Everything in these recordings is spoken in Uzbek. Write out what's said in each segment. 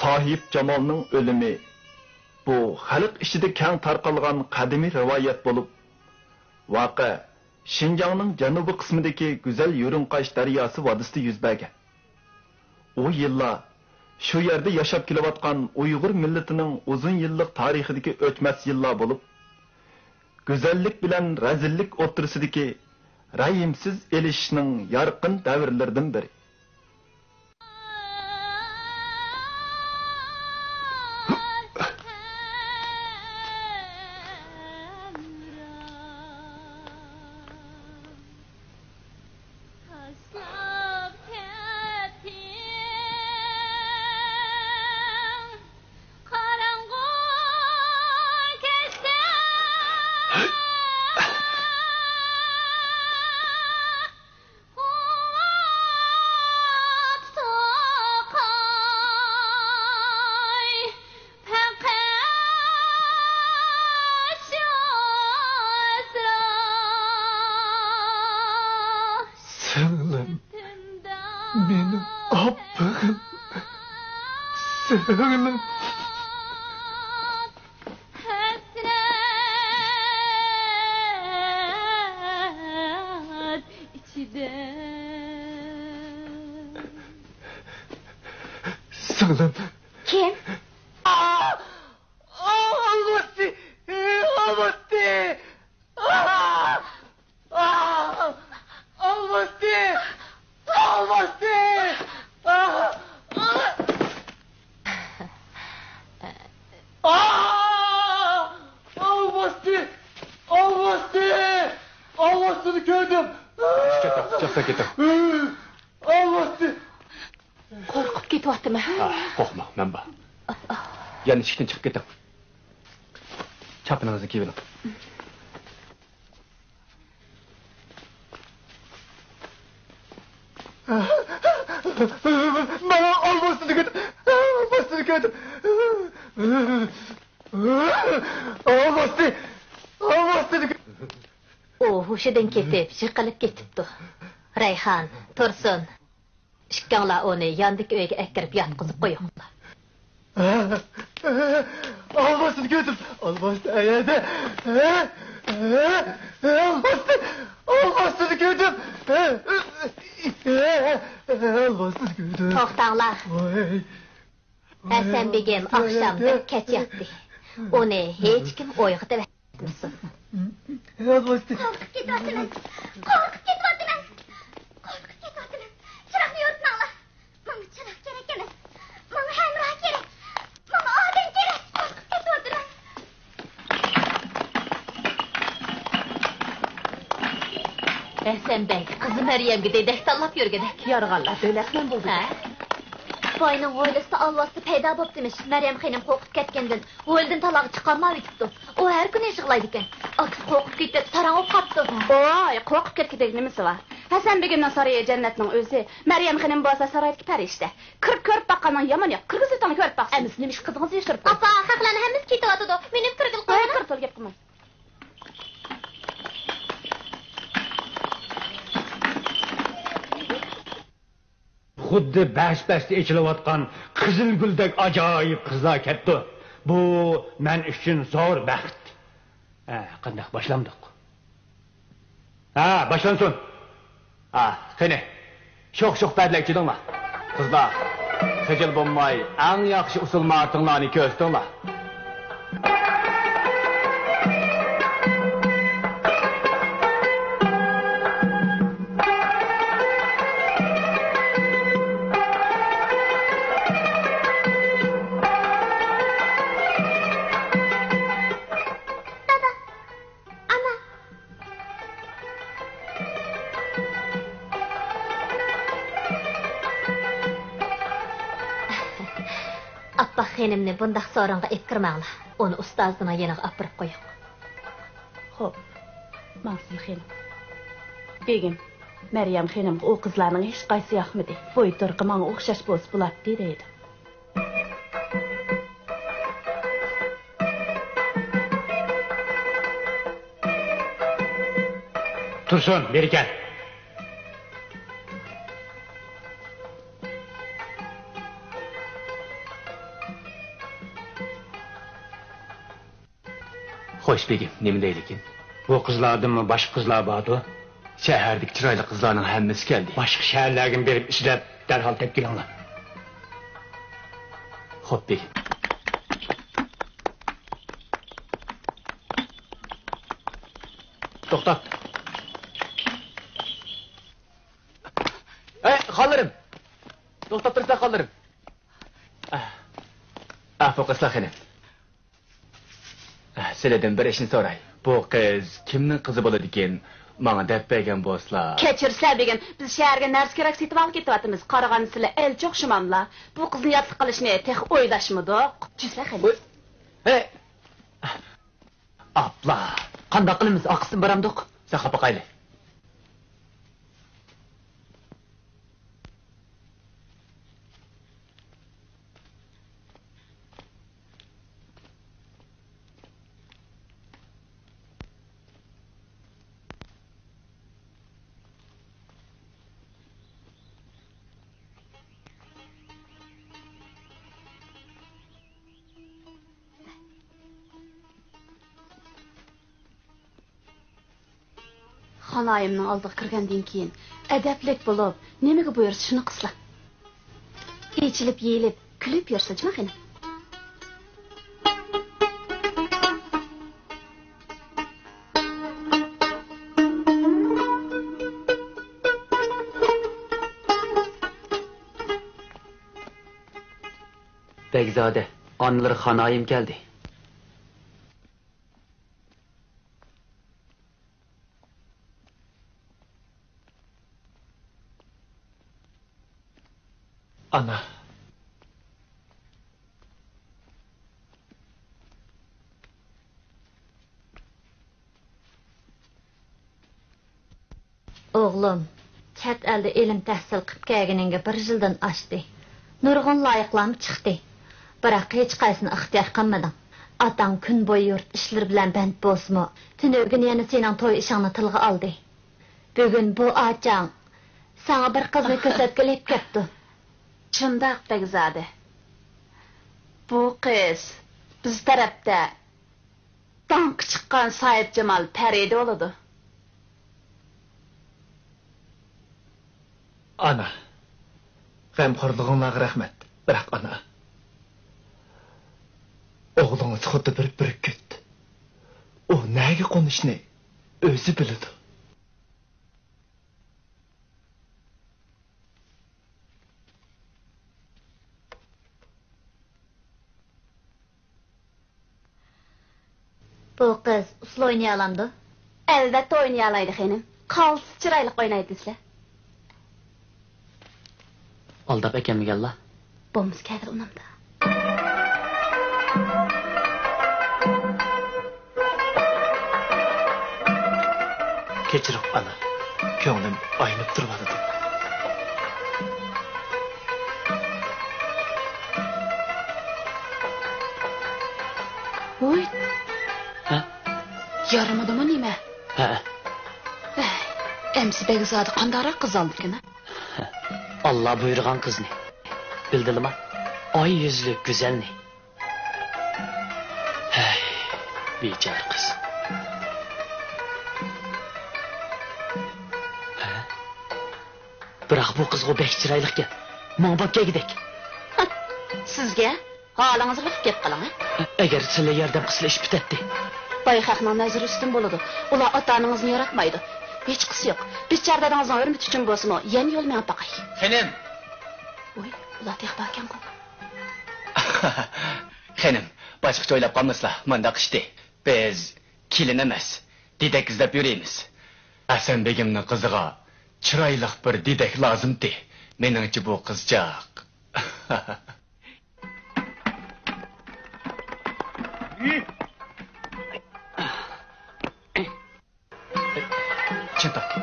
Tohib Jamolning o'limi bu xalq ichida keng tarqalgan qadimiy rivoyat bo'lib, voqea Şinjanning janubiy qismidagi go'zal Yo'rinqash daryosi vodisida yuz bergan. O yillar shu yerda yashab kelayotgan Uyg'ur millatining uzun yillik tarixidagi o'tmas yillar bo'lib, go'zallik bilan razillik o'rtasidagi rayimsiz elishishning yorqin davrlaridan biri. Sığınım. Sığınım. Kim? Almattı. Almattı. Almattı. Almattı. Almasını gördüm. Çıksa ketim. Almasını. Korkup ketyaptimi? Korkma, men bor. Yana ishdan chiqib keting. Chapiningizni kiyib oling. Bana almasını gördüm. Almasını gördüm. Almasını. Almasını gördüm. O huşidan ketib, shiqilib ketibdi. Rayhan, Tursun. Ishkanglar onu yandagi uyga akirib yotqizib qo'yinglar. Almasını gördüm. Almasını ayada. Almasını. Almasını gördüm. Almasını gördüm. To'xtanglar. Hasan begim oqshomda ketyapti. Uni hech kim o'yg'itib aytmasin. Almasını. Korkup ketyaptiman. Korkup ketyaptiman. Korkup ketyaptiman. Chiroqni yo'rtmanglar. Menga chiroq kerak emas. Menga hamroh kerak. Menga odam kerak. Korkup ketyaptiman. Hasan bey, qizi Maryamga dedek tanlab yurgandek yorg'anlar dövlətmen bo'ldi. Boyning o'ylisida alvasti paydo bo'ptimish. Maryam xonim qo'rqib ketgandan, o'ldan talog'i chiqarmay yutibdi. U har kuni yig'laydi ekan. Aks qo'rqib ketdi, tarang'ib qopdi. Oy, qo'rqib ketgidek nimasi bor? Hasan begimning saroyi jannatning o'zi. Maryam xonim bo'lsa saroydagi farishta. Kirib ko'rib baqqanning yomon yo'q. Qirg'izistonga ko'rib baqsa. Amis nimish qizingizni yashirib Apa, haqlarni hammasi ketyapti. Meni kirgil qo'ying. Qirtol gap qilmang. Xuddi bash-bashda echilayotgan qizil guldek ajoyib qizlar ketdi. Bu men uchun zo'r baxt. Qanday boshlandik? Boshlansin. Qani. Sho'x-sho'x badlak chidinglar. Qizlar, xijil bo'lmay, eng yaxshi usul martinglarni ko'rstinglar. Xenimni bundaq so'ringa etkirmanglar. Uni ustozning yeniga apirib qo'ying. Xo'p. Maqsul xenim. Begim, Maryam xenimga o qizlarning hech qaysi yoqmadi. Bo'y turqi menga o'xshash bo'lsa bo'ladi deydi. Tursun, beri kel. Xo'sh begim, nima deydikin? Bu qizlardanmi boshqa qizlar bordi? Shahardagi chiroyli qizlarning hammasi keldi. Boshqa shaharlarga berib ishlab, darhol tepkilanglar. Xo'p begim. To'xtat. Xonlarim. To'xtab tursa xonlarim. Fokusla xanim. Sizlardan bir ishni so'ray. Bu qiz kimning qizi bo'ladi ekan? Menga deb bergan bo'lsa. Kechirsizlar begim, biz shaharga narsa kerak setib olib ketyapmiz. Qaragan sizlar el cho'q shumamlar. Bu qizni yotliq qilishni tex o'ylashmidiq. Jusslar xanim. Abla, qanday qilamiz? Aqsin baramdiq. Sen xafa qayli. Xonayimning oldiga kirgandan keyin adablik bo'lib, nimaga buyursa shuni qilsa. Ichilib, yeyilib, kulib yursa jima xanim. Begzode, onlar xonayim keldi. Ana. Oğlum, chet elda ilm tahsil qilib kelganingga 1 yildan oshdi. Nurg'un loyiqlarni chiqdi. Biroq hech qaysini ixtiyor qilmading. Otang kun bo'yi yurt ishlar bilan band bo'lsimi, tunugin yana sening to'y ishingni tilga oldi. Bugun bu ochang sana bir qizni ko'rsatgilib ketdi. Shundoq Begzode. Bu qiz biz tarafda danq chiqqan Said Jamal Farida bo'ladi. Ana. G'amxo'rlig'ingizga rahmat. Biroq ana. O'g'lingiz xuddi bir ketdi. U nega qo'nishni o'zi biladi. Bu qiz usul o'ynay olamdi? Albatta o'ynay oladi xanim. Qaltis chiroyli o'ynaydi sizlar. Aldab ekanmigalla? Bo'lmas kadir unamda. Kechirib ana. Ko'nglim aynib turibdi. Voy. Ha? Yaramadimi nima? Ha. Emsi Begzode qandaroq qiz oldi-kina? Allah buyurgan kızını. Bildin mi? Ay yüzlü güzelni. Hey, bicar kız. Bırak bu kız o 5 çıraylık ya. Mağbapka gidek. Sizga halingizga qilib ket qalang. Eğer sizle yardım kısla iş bitetti. Bayhaqning nazari ustin bo'ladi. Ular ota-onangizni yaratmaydi. Hech qisi yo'q. Bichardadangizning hurmat uchun bo'lsin, yana yo'l men paqay. Xenim. Voy, ular texbarkan ku. Xenim, boshqa o'ylab qolmaslar. Menda qishdi. Biz kelin emas, dedek izlab yuramiz. Hasan begimning qiziga chiroyli bir dedek lozimdi. Meningcha bu qizchaq. Çıntak.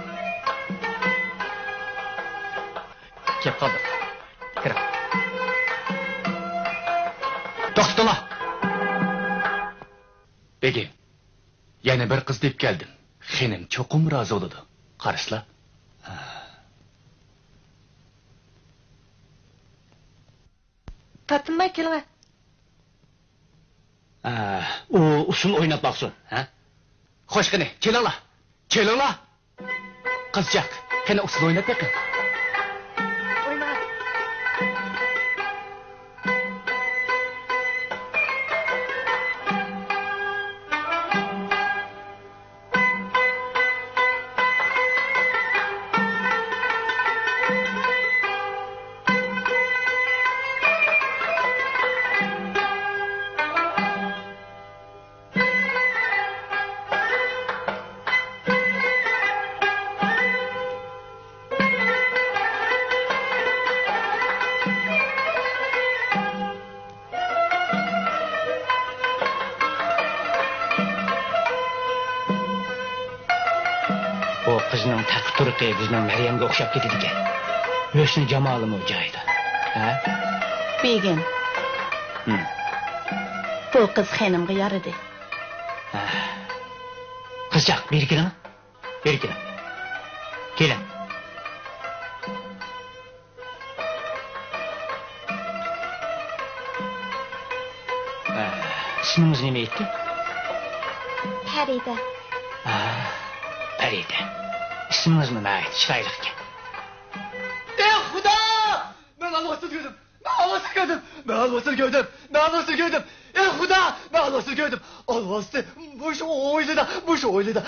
Kep kaldı. Kıra. Dostuna. Begim. Yana bir kız deyip geldim. Xenim çokum razı oldu. Karışla. Tatınmay kelme. O usul oynab baksın. Ha? Hoş qani, kelinglar. Kelinglar. Qizchaq, qani usul o'ynab beqing. O kızının tatlı turukı bizden Meryem'e okşap gitti diken. Hüsnü cemalı mı caydı? Ha? Begim, Hı. bu kız hanımga yaradı. Kızcak bir gelin. Bir gelin. Gelin. İsminiz ne etti? Feride. Feride. İsminiz mi ait? Şiraylık ki. Xudo! Men Allohsiz ko'rdim. Men Allohsiz ko'rdim. Men Allohsiz ko'rdim. Men Allohsiz ko'rdim. Xudo! Men Allohsiz ko'rdim. Allohsiz bu shu o'ylida, bu shu o'ylida.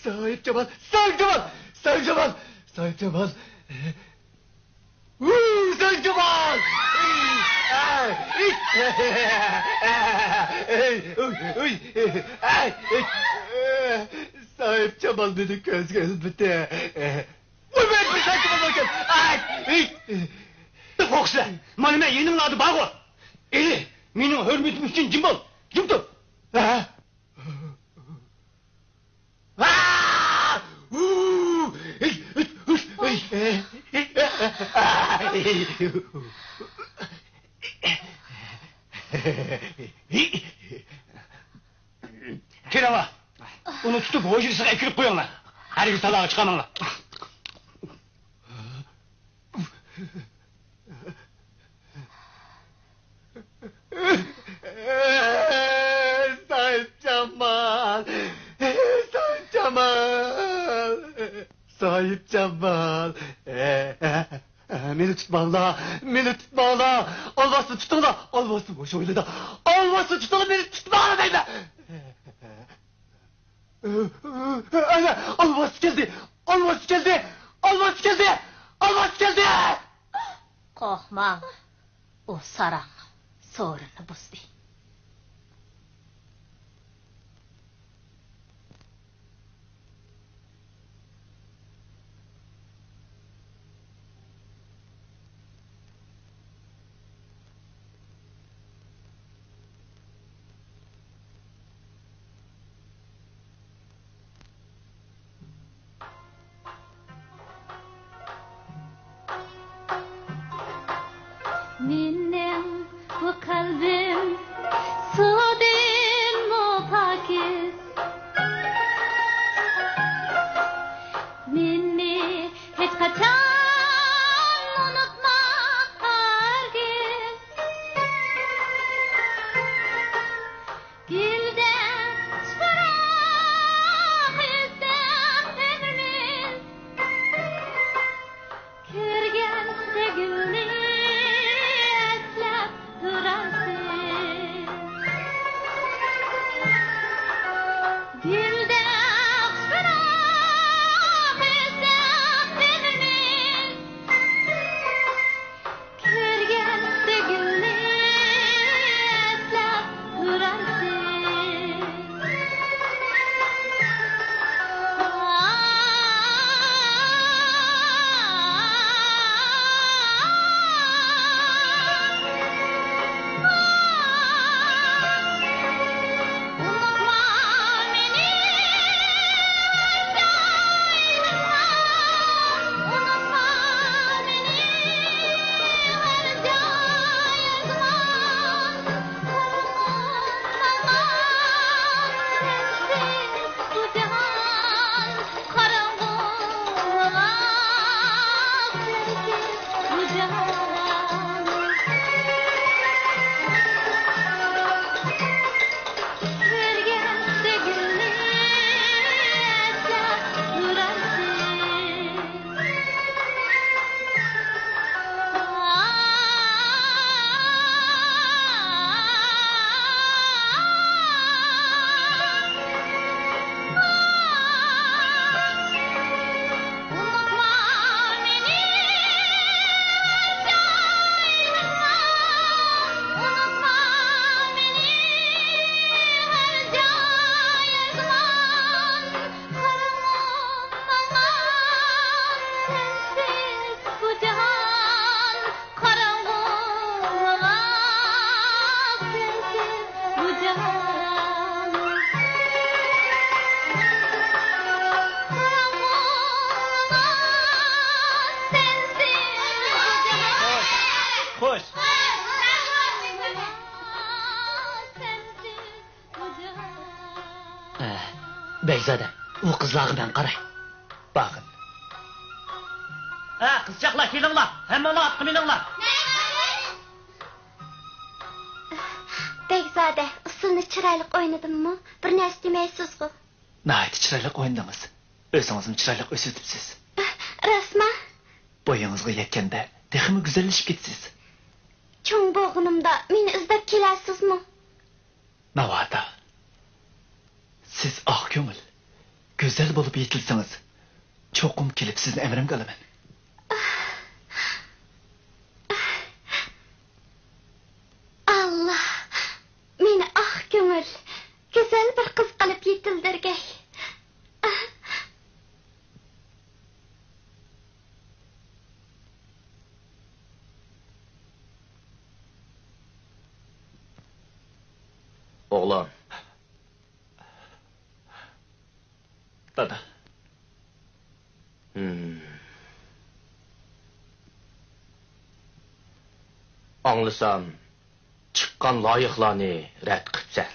Sahip Cemal, Sahip Cemal, Sahip Cemal, Sahip Cemal. Sahip Cemal. Sahip Cemal dedi göz göz bitti. Uy ben bir Sahip Cemal bakın. Foksla, malime yenin adı Bağır. Eli, benim hürmetim için cimbal. Cimdim. Kerava, onu tutup hocasına ekilip koyunlar. Her bir talağa çıkamanlar. Sahip Cemal, Sahip Cemal, Sahip Cemal. Beni tutmağla, beni tutmağla. Olmasın tutun olmasın boş öyle de. Olmasın tutun beni tutmağla değil de. Olmaz geldi, olmaz geldi, olmaz geldi, olmaz geldi. Korkma. O saran sorunu buzdu. Benim bu kalbim Begzada, o qizlarga ben qaray. Bakın. Ha, qizchaqlar kelinglar. Hammalar atqa mininglar. Begzada, usulni chiroyli o'ynadimmi? Bir narsa demaysiz-ku. Nəhayət çiraylı oyundunuz. Özünüzün çiraylı ösütübsiz. Rasma, Boyunuzga yetkende texmi güzelleşip ketsiz. cho'ng bo'g'inimda meni izlab kelasizmi? Navada. Siz ah ko'ngil, güzel bolup yetilsiniz. Çoğum kelip sizin emrimga olaman. Allah, meni ah ko'ngil, go'zal bir qiz qilib yetildirgay. Oğlan. Dada. Anlasam, çıqqan loyiqlarni rad qilibsan.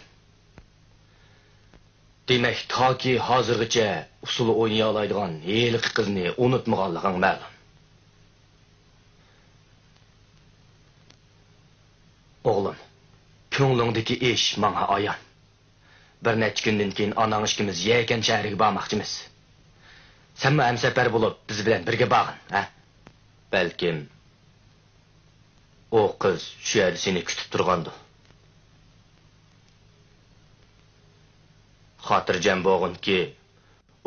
Demak, toki hozirgacha usuli o'ynay oladigan yeliq qizni unutmaganliging ma'lum. Oğlum, ko'nglingdagi ish menga ayon. Bir necha kundan keyin onang ikkimiz Yekan shahriga bormoqchimiz. Senmi ham safar bo'lib biz bilan birga borgin, ha? Balkim o qiz shu yerda seni kutib turgandi. Xotirjam bo'lginki,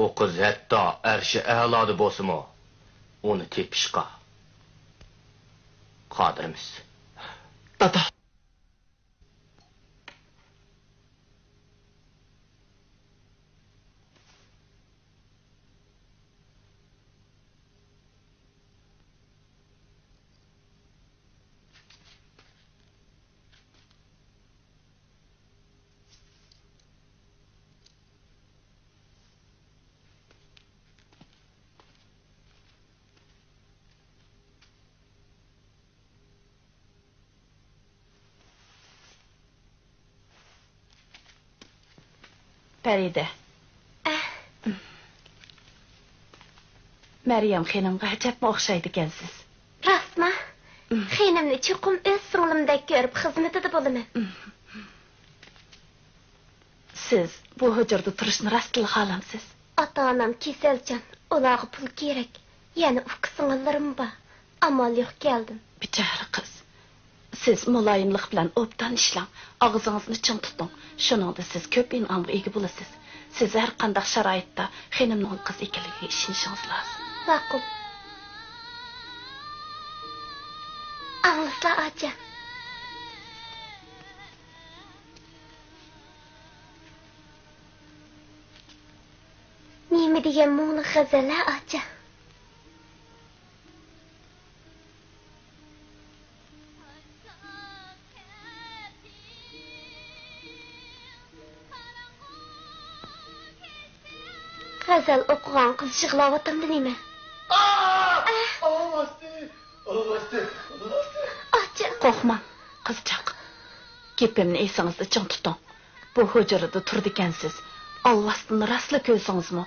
o qiz hatto arshi a'loda bo'lsa-mu, uni tepishqa qodirmiz. Dada. Farida. Meryem xonimga ajabma o'xshaydi ekansiz. Rasma, xonimni chuqum o'z singlimdek ko'rib xizmatida bo'laman. Siz bu hujurda turishni rostli xohlamsiz? Ota-onam kasaljon, ularga pul kerak. Yana uqsinglarim bor. Amal yo'q keldim. Bichara qiz. Siz muloyimlik bilan obdan ishlang, og'zingizni ching tuting. Shuningda siz ko'p in'omga ega bo'lasiz. Siz har qanday sharoitda xonimning qiz ekanligiga ishonishingiz lozim. Ma'qul. Anglaslar acha. Nima degan mu'ni g'azallar acha. G'azal o'qigan qiz yig'layotganda nima? Olmasdi. Acha. Qo'rqmang, qizchaq. Gapimni esingizda ching tuting. Bu hujurada turdi ekansiz. Allohdan rostli ko'rsangizmi,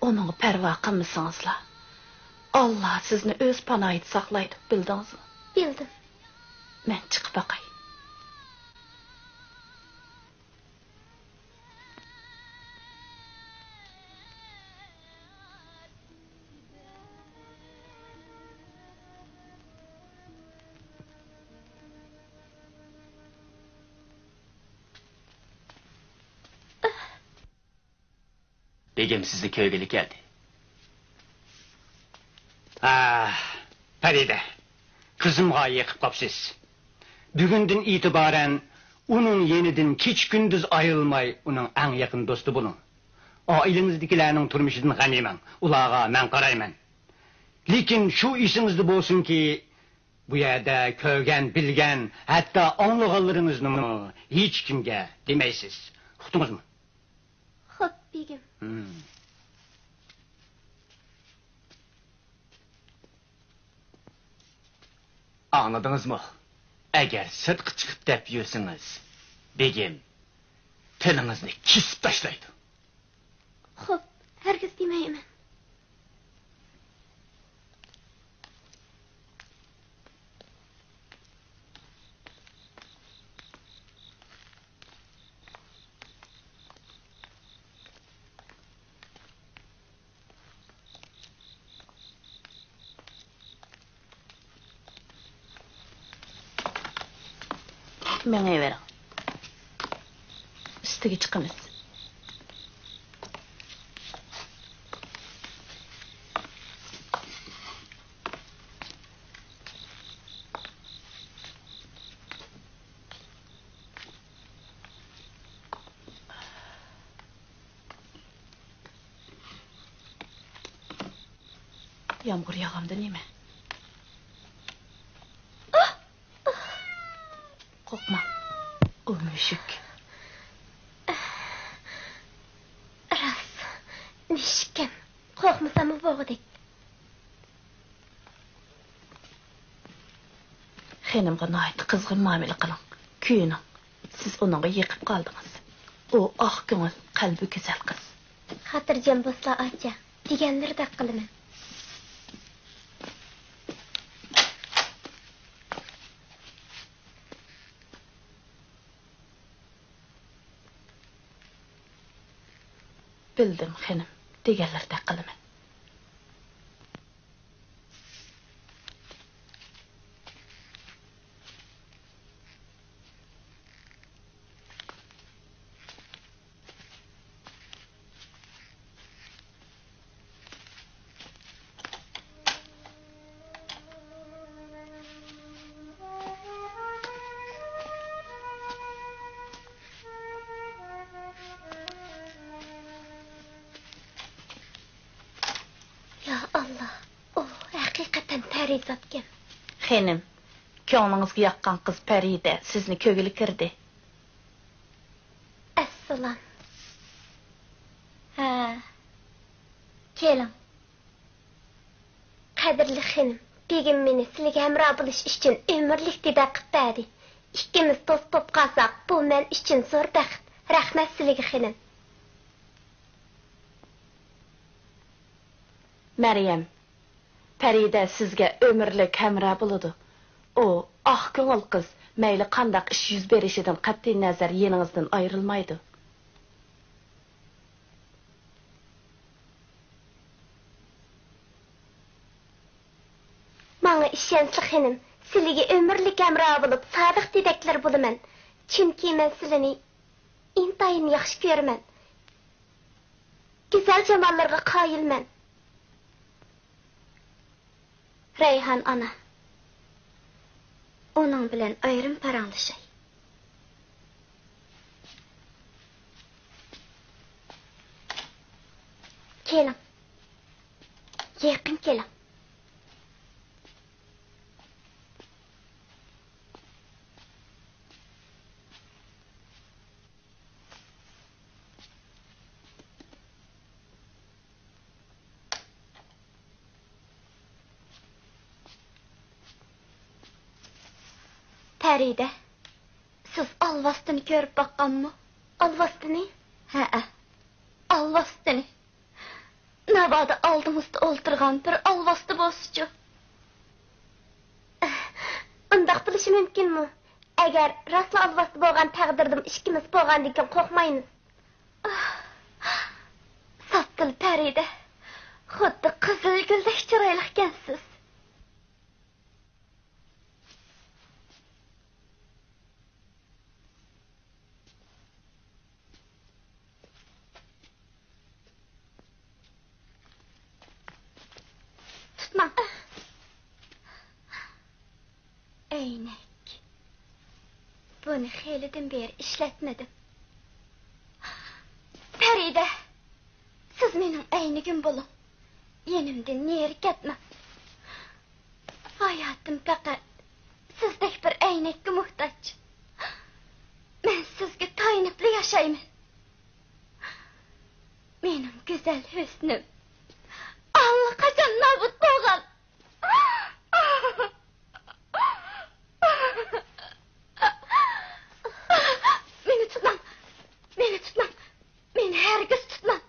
uning parvo qilmasingizlar. Alloh sizni o'z panohida saqlaydi, bildingizmi? Bildim. Men chiqib boqay. Begim sizni ko'ygili keldi. Farida, kızımga yıkıp kapsiz. Bugünden itibaren onun yeniden hiç gündüz ayrılmay, onun en yakın dostu bulun. Ailenizdekilerinin turmuşundan ganiymen, ulağa men qarayman. Lekin şu işinizde bolsun ki, bu yerde köygen, bilgen, hatta anlıqallarınızını hiç kimge demeysiz. Uqdunuz mu? Xo'p, begim. Anladınız mı? Eğer sırtqı çıkıp dep yiyorsanız, begim, tilinizni kesip taşlaydı. Xo'p, hargiz demayman. Menge verin. Üstüge çıkınız. Yağmur yağamdı neyme? Korkma. O müşük. Ras. Nişkim. Korkmasam mı boğdik? Xenimga nayt kızgın muamele kılın. Kuyunun. Siz onunla yıkıp kaldınız. O ah göngül, kalbi güzel kız. Hatırcam bosla aça. Digenleri de kılıman. Bildim xenim. Degenlerde kılıman. Ya Allah. O hakikaten perizatken. Xenim. Köңlüňizge yakkan kız Peride sizni kögülü kirdi. Assalam. Ha. Kelim. Kadirli xenim. Begim meni sizge hemra buluş için ömürlik dide qıptadi. İkimiz dost bop qalsak, bu men için zor baxt. Rahmat sizge xenim. Meryem. Peride sizge ömürlük hemra buludu. O ah köngül kız meyli qandaq iş yüz berişidən qat'i nazar yeninizden ayrılmaydı. Maňa işensli xenim. Sizge ömürlik hemra bulup sadyk didekler buluman. Çünki men sizini intayin yaxşı görmen. Güzel cemallarga qayılman. Reyhan ana. Onun bilen ayrım paranlaşay. Kelim. Yakın kelim. Peride, siz alvastını görüp bakkanmı? Alvastını? Ha, alvastını. Nabada aldığımızda oldurgan bir alvastı bozsucu. Undaq bilishi mümkün mü? Eğer rasla alvastı bolgan taqdirdim işkimiz bolgan diken korkmayınız. Sapkıl Peride, xuddi qizil güldek çıraylık gensiz. Tutma. Eynek. Bunu xeylidin beri işletmedim. Peride, siz menin eynigim bolun. Yenimden neri ketmem. Hayatım fakat sizdek bir eynekki muhtaç. Men sizge taýnyply yaşayman. Menin güzel hüsnüm allaqaçan nabut bolgan. Meni tutmam. Meni hergiz tutmam.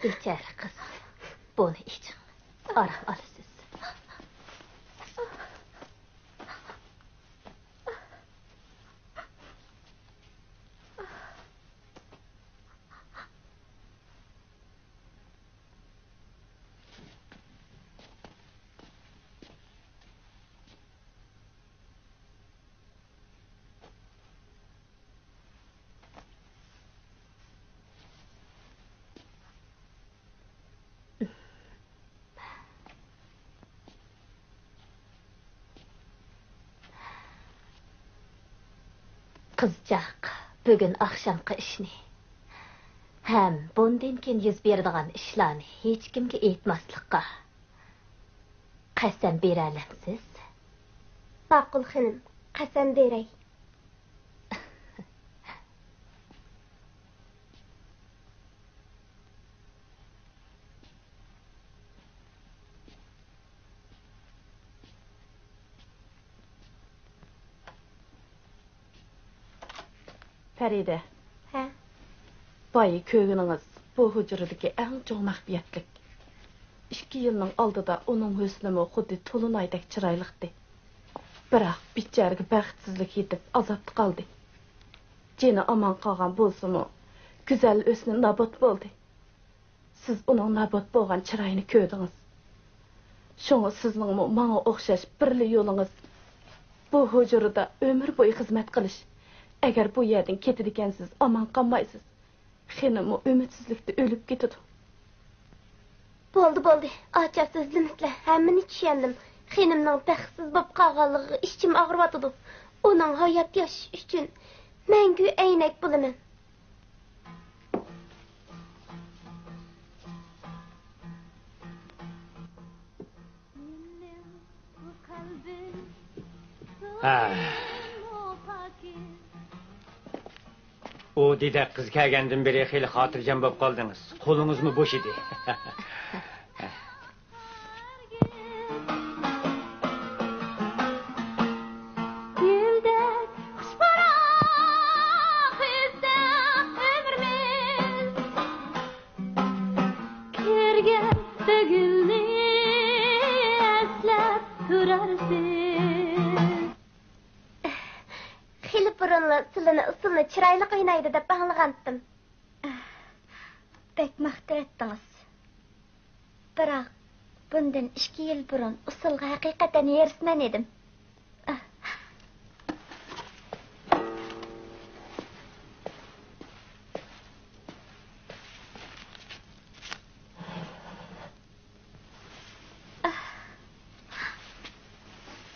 Bechara qiz. Buni iching. Aram olasiz. Qizchaq, bugun oqshomqi ishni ham bundan keyin yuz beradigan ishlarni hech kimga aytmaslikqa qasam bera olamsiz? Ma'qul xonim, qasam beray. Farida. Ha? Boyi kögünüňiz bu hücredeki en çok mahbiyetlik. 2 yılның aldıda onun hüsnümi xuddi tolunaydek çıraylıqdı. Biroq biçarga baxtsizlik yetip azaptı qaldı. Jeni aman qalğan bolsumu, güzel ösnü nabat boldy. Siz onun nabat bolğan çırayını ködüňiz. Şoňa sizniň maňa oxşaş birli ýoluňyz bu hücreda ömür boyu hizmet qilish. Eğer bu yerden ketedikensiz aman qalmaysız. Xenimi ümitsizlikde ölüp ketidi. Boldy. Açar sözlümükle hemmini düşendim. Xenimning baxtsiz bop qalğanlygy içim agyrwatydy. Onun hayat yaşaş üçün mängü eýnek bulaman. O didek kız kelgenden beri heli hatırcam bop kaldınız. Kolunuz mu boş idi? Isılını çıraylı oynaydı da bağlıqandım. Bek maqtar etdiniz. Biroq bundan 2 yıl burun usulga haqiqatan yersmen edim.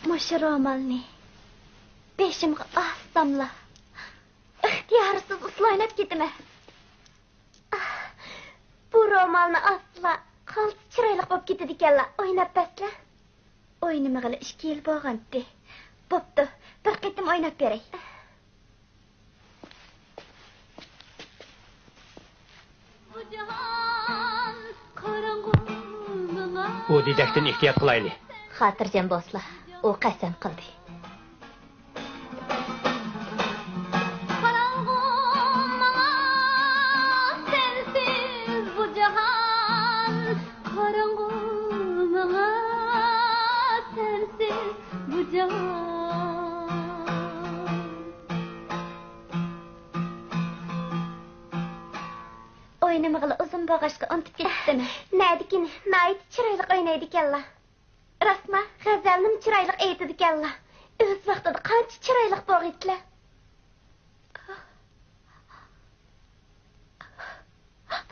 Moşu romalni beşimga astamla İhtiyarısız ıslayınıp gitme. Bu romanı asla kalsı çıraylık bop gitidikella oynap besle. Oynamağılı 2 yıl boğandı. Boptu, bir qitim oynap berey. O didekten ihtiyat kılaylı. Hatırcam bosla, o qasam qildi. Oynamağılı uzun boğaşqa unutup ketdim. Nädikin, naýyt çıraylyk oynaydıkella. Rasma, gazelnim çıraylyk eýtidikella. Öz wagtyda kança çıraylyk boğytla.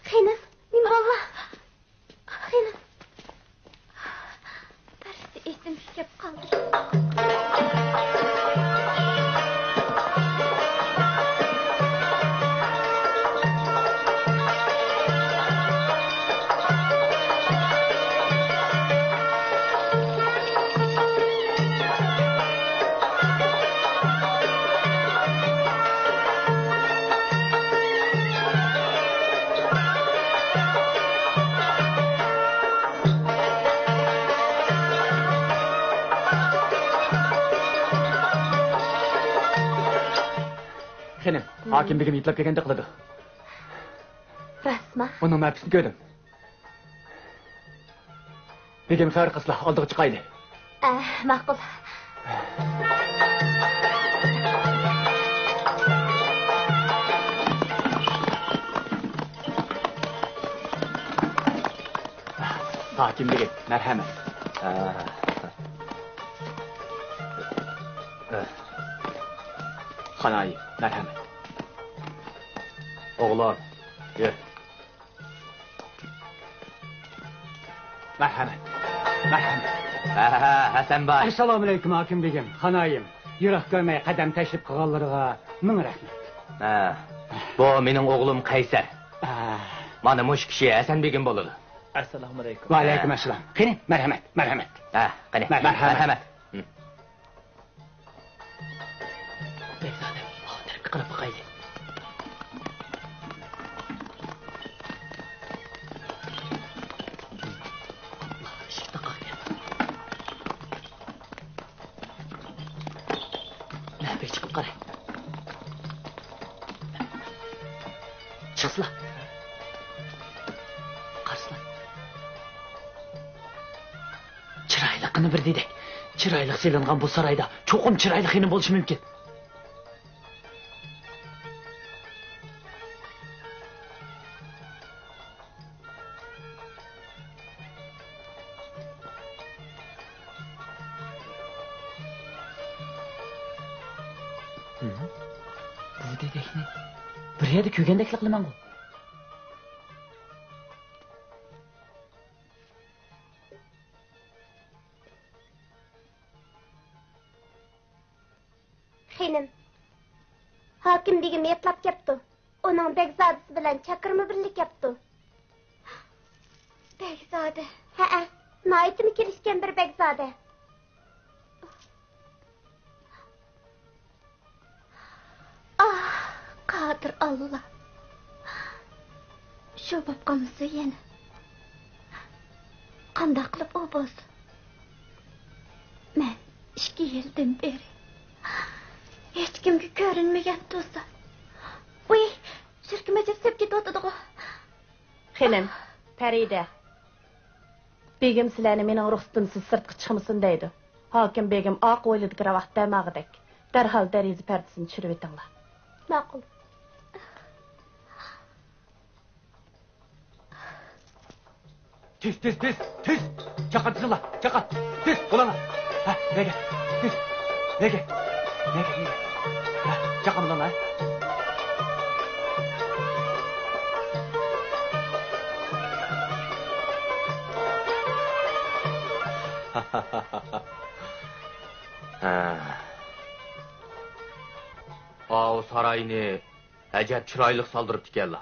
Xenim, min bolla. Xenim. Birisi esim şikep qaldy. Hakim begim yitlap kelgende qiladi. Rasma, Onun mapsini ko'rdim. Begim sar qısla, aldığı çıqaydı. Ma'qul. Hakim Begim, merhamet. Xanayı, merhamet. Oğlan, yürü. Merhamet. Hasan Bay. Assalamu alaykum Hakim Begim, xanayım. Yürək görməyə qədəm təşrif qılğanlarına min rəhmət. Bu mening o'g'lim Qaysar. Mana mush kishi Hasan Begim bo'ladi. Assalomu alaykum. Va alaykum assalom. Qani, marhamat. Qani, marhamat. Bekzodam, xotirib qilib qo'ydi. Qara. Chiqsla. Qarsla. Chiroyliqini bir dedik. Chiroyliq selingan bu sarayda cho'qim chiroyli xini bo'lishi mumkin. Bu dedekni bir yerda ko'rgandek qilaman-ku. Xenim. Hakim Begim yetlab kepti. Onun Begzodasi bilan chaqirma birlik yaptı. Begzode. Ha, naytimi kelishgan bir Begzode. Qadir Allah. Shu babqamsa yana. Qanday qilib u bo'ldi? Men 2 yildan beri hech kimga ko'rinmagan do'stim. Uy, shirkimacha sep ketyotdi-ku. Xenim, Farida. Begim sizlarni mening ruxsatimsiz sirtqa chiqmasin deydi. Hakim Begim oq o'yladi vaqt damag'idek. Darhol dariza pardasini tushirib etinglar. Ma'qul. Tez. Çaqatsınlar, çaqat. Tez, bulana. Ha, nege. Tez. Nege. Ha, çaqam lan ha. O sarayını acayip chiroyli soldiribdi ekanlar.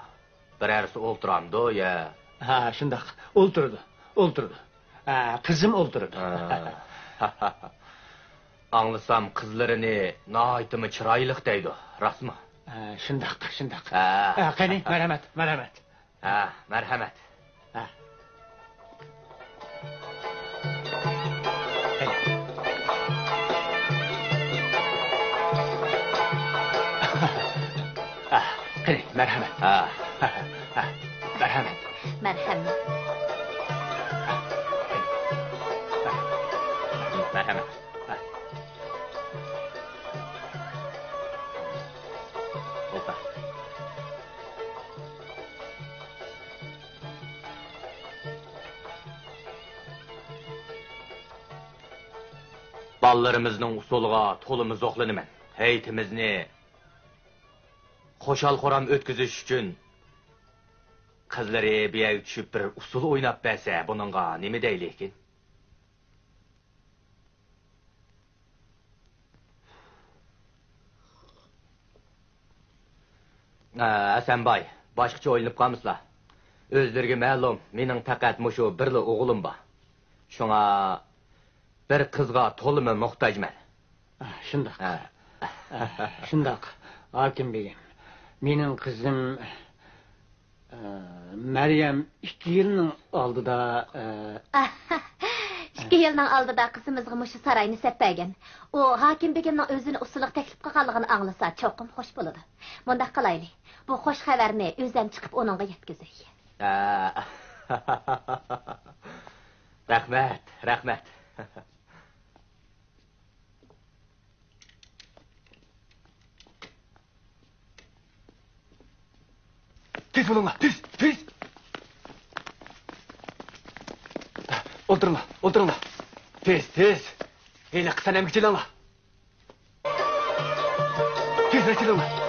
Birarisi o'ltiramdi ya. Ha, shundoq. O'ltirdi. Qizim o'ltirdi. Anglasam qizlarini noytimi chiroyli deydi, rostmi? Shundoq. Qani, marhamat. Marhamat. Qani, marhamat. Marhamat. Olsa. Ballarımızın usulga tolumuz oqlanaman. Heytimizni qo'shal xoram o'tkazish uchun qizlari biyaga tushib bir usul o'ynab bersa, buningga nima deylekin? Hasanboy, boshqacha o'ylanib qolmisizlar. O'zlariga ma'lum, mening faqat mushu birli o'g'lim bor. Shunga bir qizga to'limi muhtojman. Shundoq. Hakim Begim. Mening qizim Meryem 2 yilning oldida 2 yilning oldida qizimizga mushu sarayni seppagan. U Hakim Begimning o'zini usuliq taklif qilganligini anglasa, cho'qim xush bo'ladi. Bunda qilayli. Bu xush xabarni o'zim chiqib onunga yetkazay. Rahmet. Tez bulunla, tez. Oldurunla. Tez. Eyle kısa emgicilanla. Tez açılanla.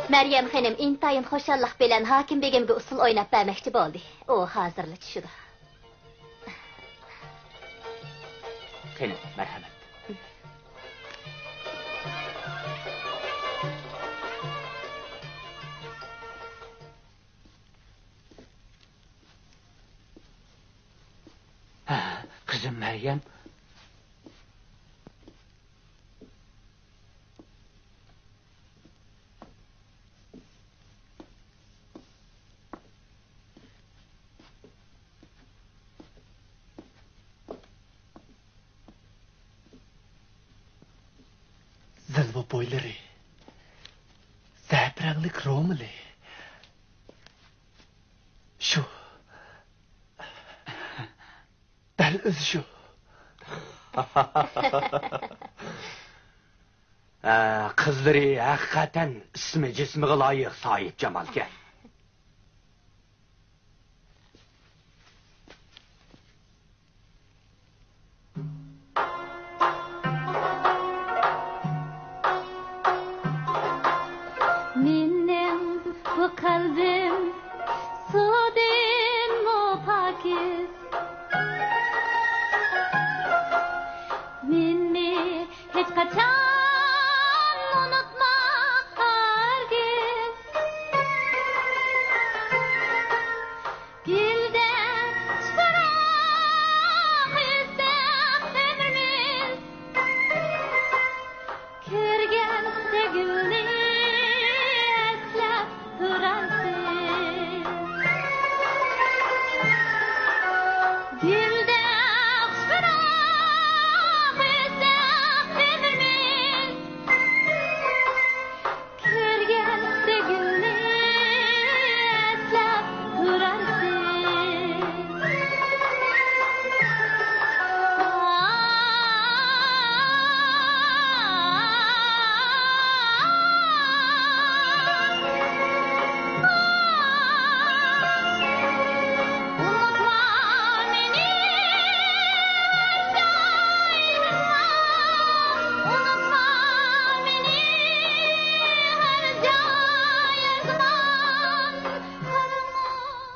Meryem Hanım intayın hoşallık bilen hakim begimge usul oynap vermekçi boldu. O hazırlı çüşüdü. Kelim, merhamet. Kızım Meryem. Zilva boyları. Zəbrənglik Romili. Şu. Dəl özü şu. Kızları hakikaten ismi cismi layık sahip Cemal'ke. Benim bu kalbim sudin mu pakiz. Minni hiç kaçan unutma herkes. Gülden çıkarak yüzden ömrümüz. Kürgense gülni eslep durarsın. Gülden çıkarak yüzden ömrümüz. Kürgense gülni eslep durarsın.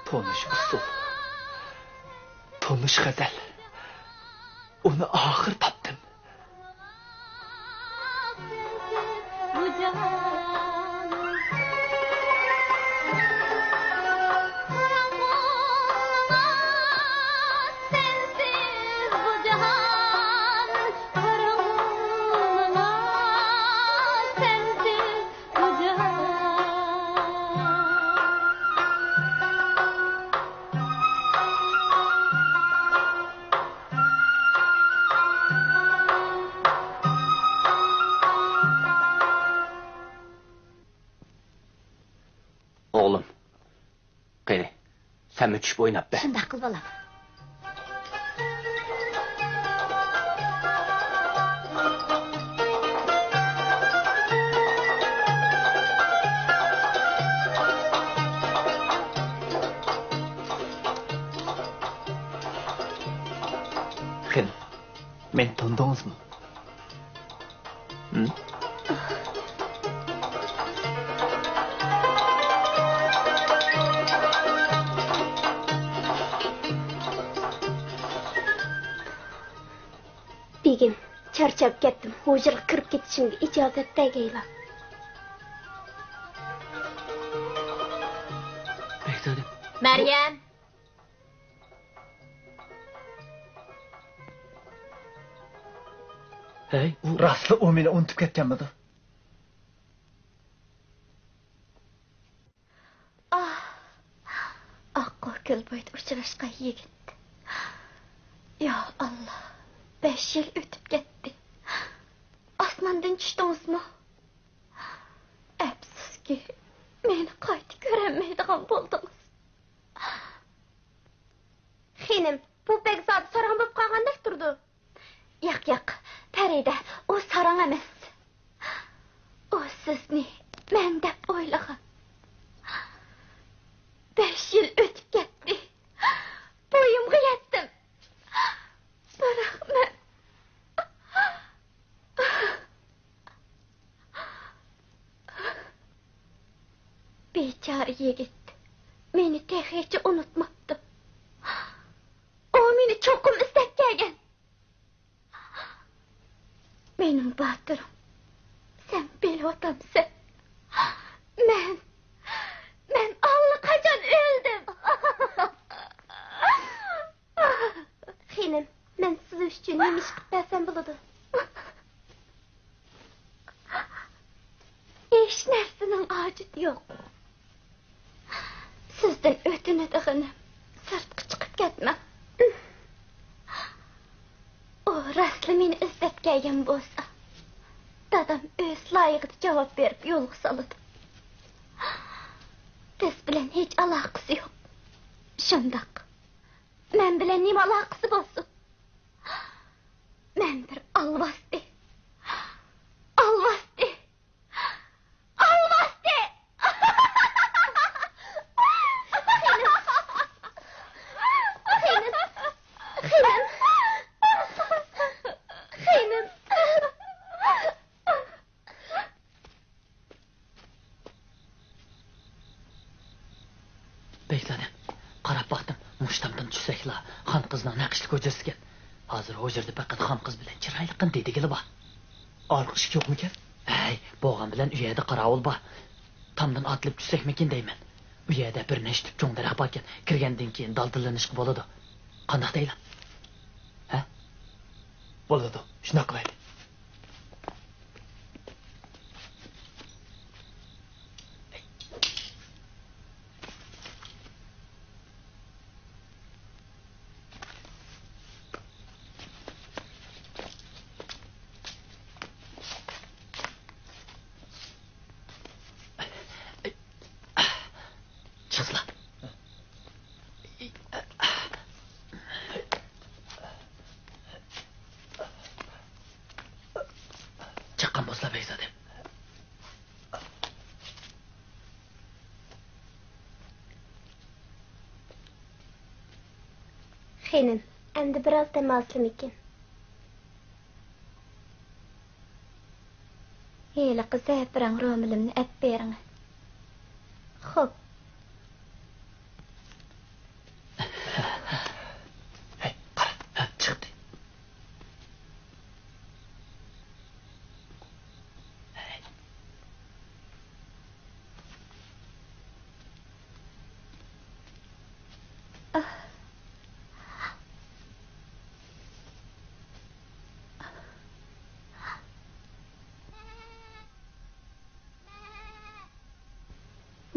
Tonuş usul. Tonuş gazel. Onu ahır taptım. Bu cahan karanlığa sensiz bu cahan karanlığa sensiz bu cahan. Oğlum. Kene, sen mi düşüp oynap be? Şunday qıl balam. Kın. Men tondunuz mu? Hı? Begim, charchab ketdim. Hujraga kirib ketishimga ijozat bergaylar. Bekledim. Meryem. Hey, rastlı o meni unutib ketganmidi? Oqqo'kil bo'yda uchrashgan yigit. Ya Allah, 5 yil o'tib ketdi. Osmondan tushdingizmi? Afsuski, meni qayta ko'raman. öğrenmeydiğin buldunuz. Xenim, bu pek zat saran bulup kalgandek durdu. Yak, Feride, o saran emas. O sizni men dep oylagan. 5 yıl ötüp ketdi. Boyumga yetdim. Biroq men bechora yigit meni tehiç unutmaptı. O meni çokum istab kelgan. Mening batirim, sen bilyotamsan. Men allaqachon o'ldim. Xenim, men siz uchun nima ish qilib bersam bo'ladi? Hech narsaning hojati yo'q. Sizdan o'tinadiganim sirtqa chiqib ketma. O rasli meni izlab kelgan bo'lsa, dadam o'z loyiqida javob berib yo'lga soladi. Biz bilan hech aloqasi yo'q. Shundoq. Men bilan nima aloqasi bo'lsin? Men bir alvasti. Bekledim. Qarab baxtım. Muştamdan tushsakla xon qizning naqshli ko'chasiga. Hozir o yerda faqat xon qiz bilan chiroyli qin dedigili bor. Olqish yo'qmikan? Hey, bo'g'an bilan uyada qorovul bor. Tomdan otilib tushsakmikin deyman. Uyada bir nechta cho'ng daraxt bor ekan. Kirgandan keyin daldalanishga bo'ladi. Qanday deylar? Ha? Bo'ladi. Shuna qilaylik. Xenim, endi biraz demazlim ekan. Heli qiza birang ro'milimni ap bering. Xo'p. Hey, qara, chiqdi.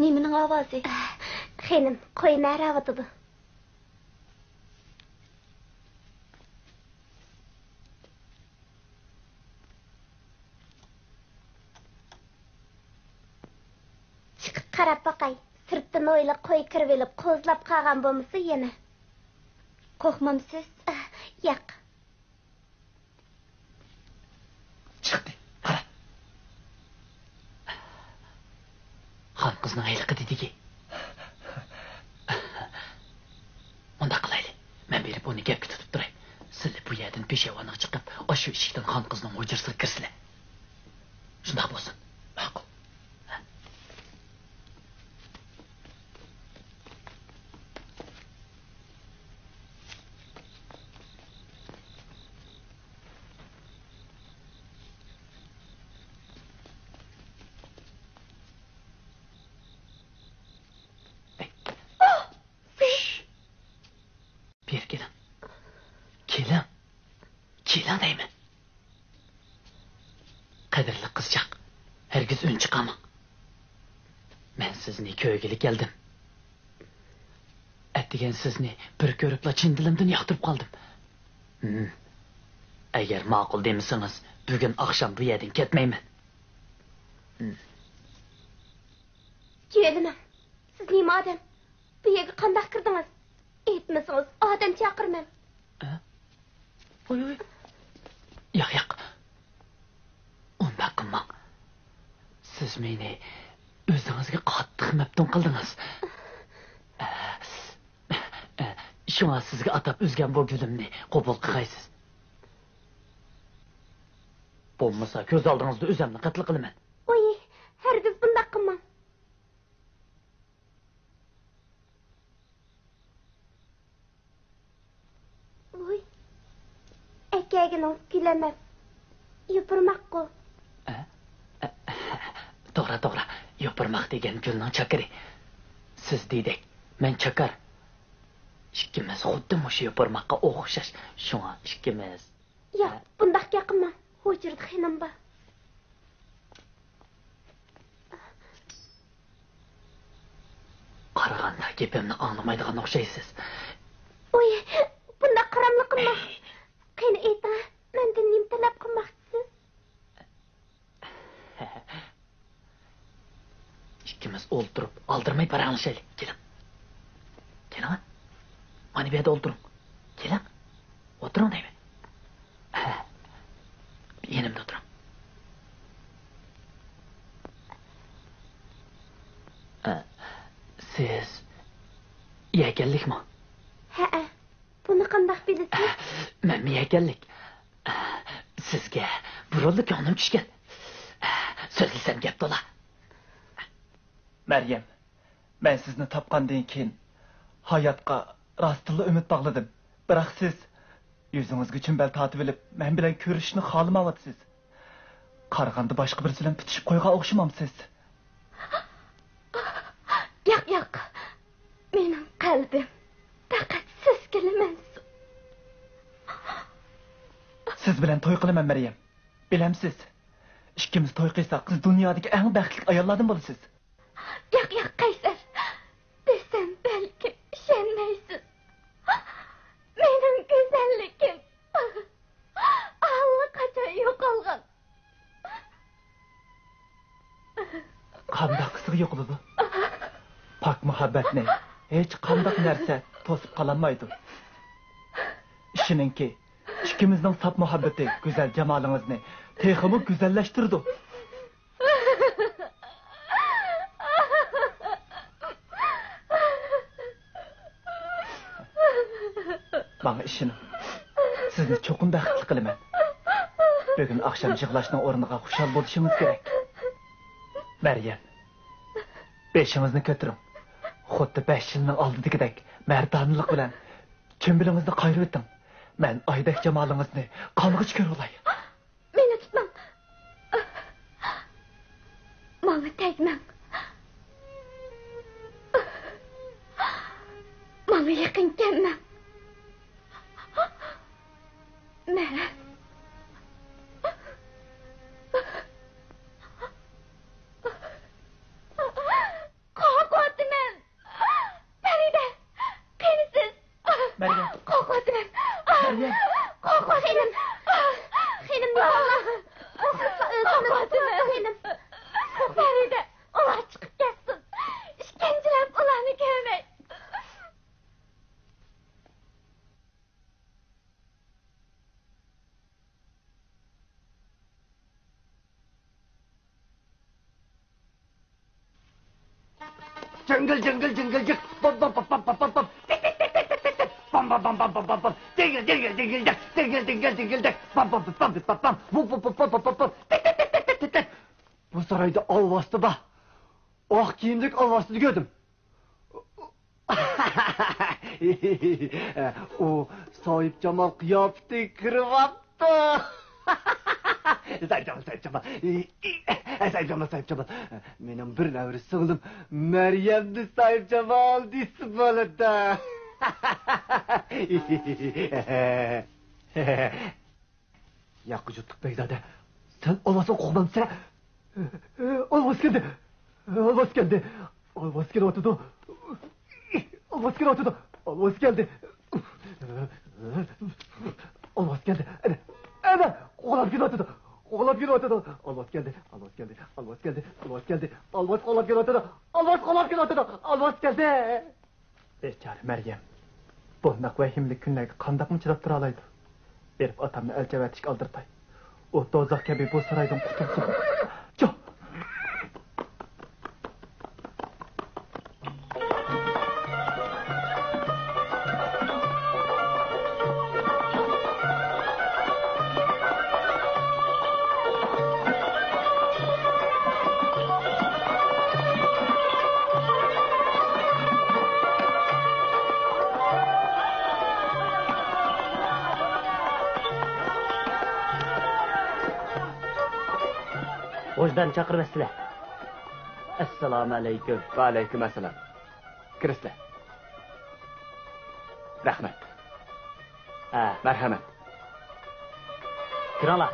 Nimening ovozi? Xenim, qo'y maravatidi. Chiqib qarab boqay. Sirtdan o'ylab qo'y kirib olib, qo'zlab qolgan bo'lmasa yana. Qo'rqmamsiz? Yo'q. Chiqdi. Qara. Xon qizning ayliqi dediki. Unda qilaylik. Men berib uni gapga tutib turay. Sizlar bu yerdan peshevona chiqib, o'sha eshikdan xon qizning hujrasiga kirsizlar. Shunday bo'lsin. Ma'qul. Kelan deyman. Qadrli qizchaq, hergiz ün chiqaman. Men sizni ko'ygilik keldim. Atdigan sizni bir ko'ribla chin dilimdan yoqtirib qoldim. Agar ma'qul demisangiz, bugun oqshom bu yerdan ketmayman. Kelinim. Siz nima odam? Bu yerga qanday kirdingiz? Aytmasangiz, odam chaqirmam. Oy. Yo'q. Unda qilmang. Siz meni o'zingizga qattiq maftun qildingiz. Shunga sizga atab o'zgan bu gulimni qabul qilasiz. Bo'lmasa ko'z oldingizda o'zimni qatl qilaman. Oy, hargiz bunday qilmang. Oy. Akagini kilamab. Yupurmoqku. To'g'ri. Yupurmoq degan gulning chakiri. Siz deydek, men chakar. Ikkimiz xuddi mushu yupurmoqqa o'xshash. Shunga ikkimiz. Yo'q, bunday qilma. Hujurda xinam bor. Qaraganda gapimni anglamaydigan o'xshaysiz. Oy, bunday qaramli qilma. Qani ayting, mendan nima talab qilmoqchisiz? Ikkimiz o'ltirib, aldirmay paranglashaylik. Keling. Mana bu yerda o'ltiring. Keling. O'tiring deyman. Yenimda o'tiring. Siz yakanlikmi? Ha. Buni qanday bilasiz? Men yakanlik. Sizga burildi ko'nglim tushgan. So'zlasam gap to'la. Maryam, men sizni topgandan keyin hayotga rostli umid bog'ladim. Biroq siz yuzingizga chimbal tatib olib, men bilan ko'rishni xohlamayapsiz. Qaraganda boshqa birisi bilan bitishib qo'ygan o'xshamamsiz. Yo'q. Mening qalbim faqat siz kelamansiz. Siz bilan to'y qilaman, Maryam. Bilamsiz, ikkimiz to'y qilsak, siz dunyodagi eng baxtli ayollardan bo'lasiz. Yo'q, Qaysar. Desam balki ishonmaysiz. Mening go'zalligim allaqachon yo'qolgan. Qanday qisig yo'qladi? Pak muhabbatni hech qanday narsa to'sib qolmaydi. Ishiningki, ikkimizning saf muhabbati go'zal jamolingizni texmi go'zallashtirdi. Bana ishinim. Sizni cho'qim baxtli qilaman. Bugun akşam yig'lashning o'rniga xushal bo'lishingiz kerak. Maryam, beshingizni ko'taring. Xuddi 5 yilning oldidagidek mardonlik bilan chimbilingizni qayirib o'ting. Men oydek jamolingizni qong'ich ko'ra olay. Meni tutmang. Menga tegmang. Menga yaqin kelmang. Men Qo'rqotiman. Farida, qanisiz? Maryam. Qo'rqotiman. Maryam. Qo'rqotiman. Xenim Nikolay. Xenim. Farida, ular chiqib ketsin. İşkencilab ularni ko'rmay. Jungle, bum bum bum bum bum bum bum, bum bum bum bum bum bum bum, dingle, bum bum bum bum bum, bum bum bum bum bum bum. Bu sarayda alvastı da, ah kiyimlik alvastı gördüm. O sahip Cemal kıyafeti kırıvattı. Sahip Cemal. Benim bir nevri sığılım. Meryem'di Sahip Cemal disi böyle da. Yakıcıttık Beyzade. Sen olmasın koldan sen. Olmaz geldi. Olmaz geldi oturdu. Olmaz geldi. Ana, oğlan gibi oturdu. qo'g'lab kelayotadi. Alvos keldi. Alvos keldi. Alvos keldi. Alvos keldi. Alvos qo'g'lab kelayotadi. Alvos qo'g'lab kelayotadi. Alvos keldi. Bechora Maryam. Bundoq vahimli kunlarga qandoqmi chidab tura oladi? Berib otamni elchavatishga oldirtay. O dozoq kabi bu saroydan qutulsin. Jo. O'zdan chaqirmasizlar. Assalomu alaykum. Va alaykum assalom. Kirasizlar. Rahmat. Marhamat. Kiranglar.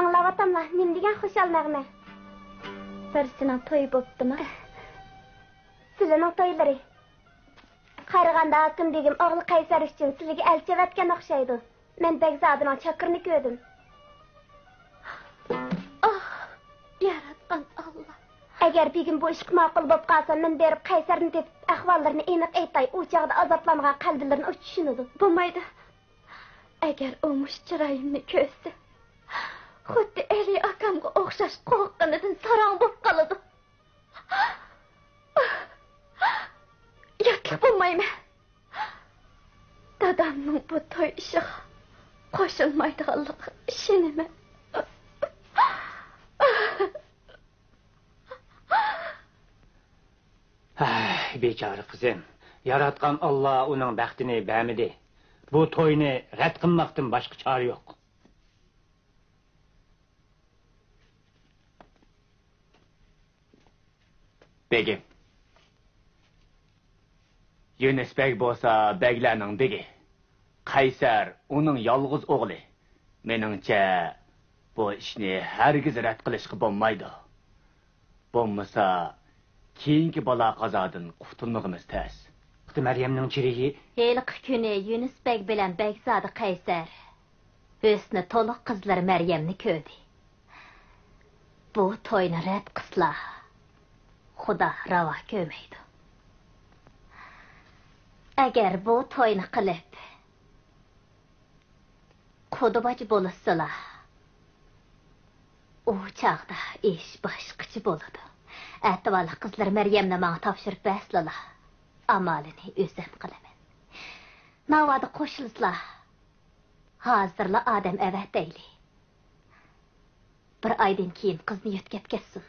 Anlavatamlar, nim degan xushal nag'ma. Birisining to'yi bo'ptimi? Sizlarning to'ylari. Qaraganda hakim degim o'g'li Qaysar uchun sizlarga elchivatgan o'xshaydi. Men Begzodining chaqirni ko'rdim. Yaratgan Allah. Agar begim bu ish ma'qul bo'lib qolsa, men berib Qaysarni tepib ahvollarini aniq aytay, u chaqda azoblangan qalblarini tushunadi. Bo'lmaydi. Agar u mush chiroyimni ko'rsa, xuddi Eli akamga o'xshash qo'rqqanidan sarong bo'lib qoladi. Yo'q, bo'lmayman. Dadamning bu to'y ishiga qo'shilmaydiganligi ishonaman. Bechora qizim, yaratgan Alloh uning baxtini bermadi. Bu to'yni rad qilmoqdan boshqa chora yo'q. Begim. Yunus beg bo'lsa, beglarning begi. Qaysar uning yolg'iz o'g'li. Meningcha bu ishni hargiz rad qilishga bo'lmaydi. Bo'lmasa, keyingi balo qazodan qutulmag'imiz tez. Maryamning chirigi Heliqi kuni Yunus beg bilan Begzodi Qaysar o'sni to'liq qizlar Maryamni ko'rdi. Bu to'yni rad qilsa, Xudo ravo ko'rmaydi. Agar bu to'yni qilib qudubachi bo'lsalar, u chaqda ish boshqacha bo'ladi. Atavali qizlar Maryamni menga topshirib bersalar, amalini o'zim qilaman. Navada qo'shilsizlar, hozirla odam avatayli. Bir oydan keyin qizni yetkazib ketsin.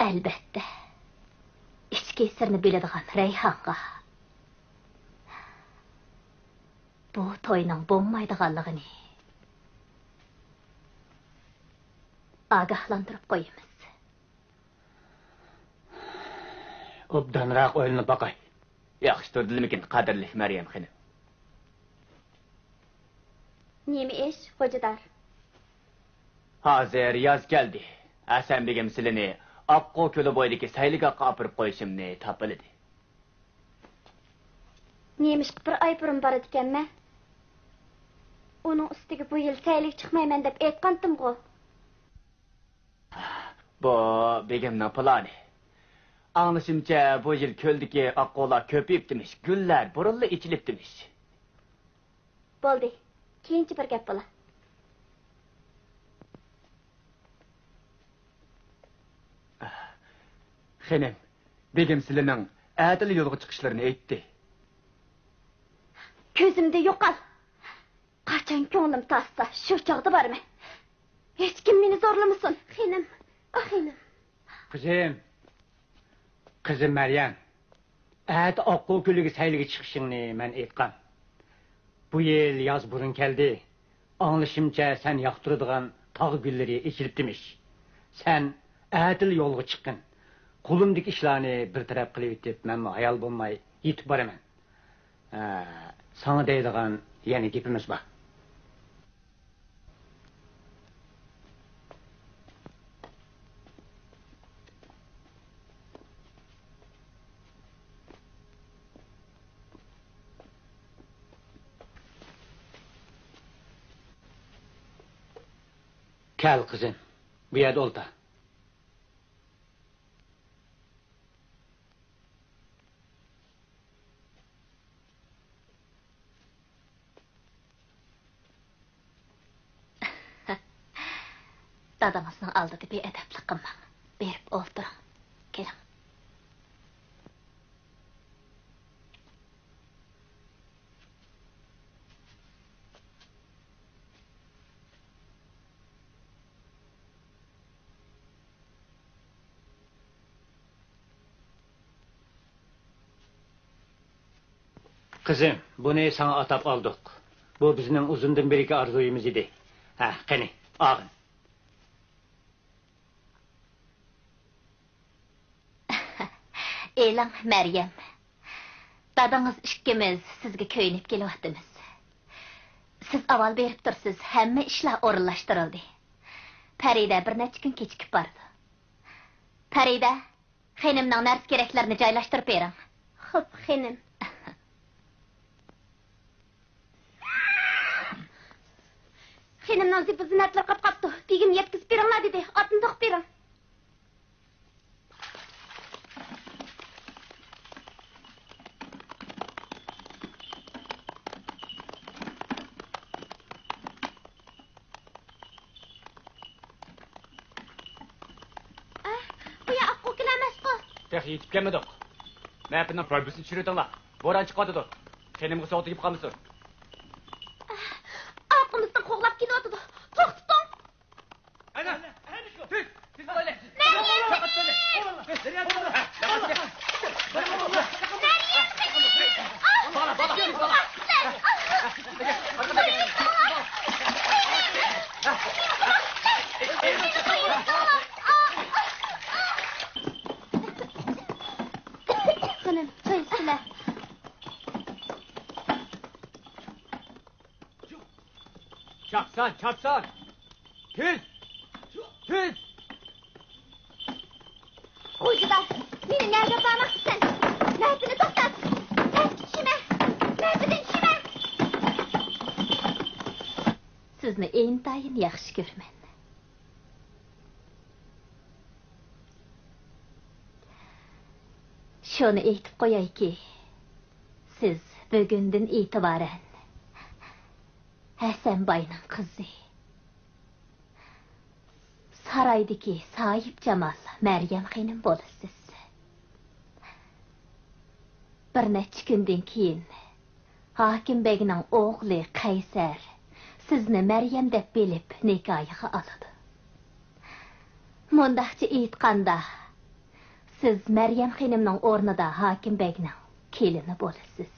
Albatta, ichki sirni biladigan Rayhonga bu to'yning bo'lmaydiganligini agahlantirib qo'yamiz. Obdanroq o'yinni boqay. Yaxshi turdilmikin, qadrli Maryam xonim. Nima ish, xo'jador? Hozir yoz keldi. Hasan begim silini Oqqo ko'li bo'yidagi sayliga qopirib qo'yishimni topildi. Nemish bir oy burun bor ekanman. Uning ustiga bu yil saylik chiqmayman deb aytgandim-ku. Bu begimning plani. Anlashimcha bu yil ko'ldagi oqqolar ko'payibdimish, gullar burunli ichilibdimish. Bo'ldi. Keyinchi bir gap bo'la. Xonim, begim sizlarning adil yo'lga chiqishlarini aytdi. Ko'zimda yo'qol. Qachon ko'nglim tasda, shu chog'da borman. Hech kim meni zo'rlamasin, xonim. Xonim. Qizim Maryam, ati Oqqo ko'liga sayliga chiqishingni men aytgan. Bu yil yoz burun keldi. Anglashimcha sen yoqtiradigan tog' gullari echilibdimish. Sen adil yo'lga chiqqin. Qo'limdagi ishlarni bir taraf qilib o'tib, men ayol bo'lmay yetib boraman. Sana deydigan yana gapimiz bor. Kel kızım, bu yerda o'ltir. Dadamızın aldığı bir edepli qilmang. Berib o'ltiring. Keling. Kızım, bunu sana atab aldık. Bu bizning uzundan beriki arzuyumuz idi. Qani, ağın. Elang Meryem. Dadаңыз ikkimiz sizga ko'ynib kelyapmiz. Siz avval berib tursiz, hamma ishlar o'rinlashtirildi. Farida bir necha kun kechikib bordi. Farida, xonimning narsa keraklarini joylashtirib bering. Xo'p, xonim. Xonimning zipi zinatlar qapqapti. Begim yetkizib beringlar dedi. Otni to'qib bering. Tek yetib kelmedik. Mapning probusini tushiritinglar. Bo'ron chiqadi. Xonimga soat yeb qolmasin. Orqamizdan qo'g'lab kelyapti. To'xtating. Ana, shu. Tez bo'laylik. Xonim, choy ichinglar. Çapsan. Tez. Qo'ydilar. Meni nerga bormoqchisan? Narsani to'xtat. Narsa tushima. Narsadan tushima. Sizni intayin yaxshi ko'raman. Shuni aytib qo'yayki, siz bugundan e'tiboran Hasanboyning qizi. Saraydagi Soyib Jamol Maryam xonim bo'lasiz. Bir necha kundan keyin Hokimbegning o'g'li Qaysar sizni Maryam deb bilib nikohiga oladi. Mundaqcha aytganda, siz Maryam xonimning o'rnida Hokimbegning kelini bo'lasiz.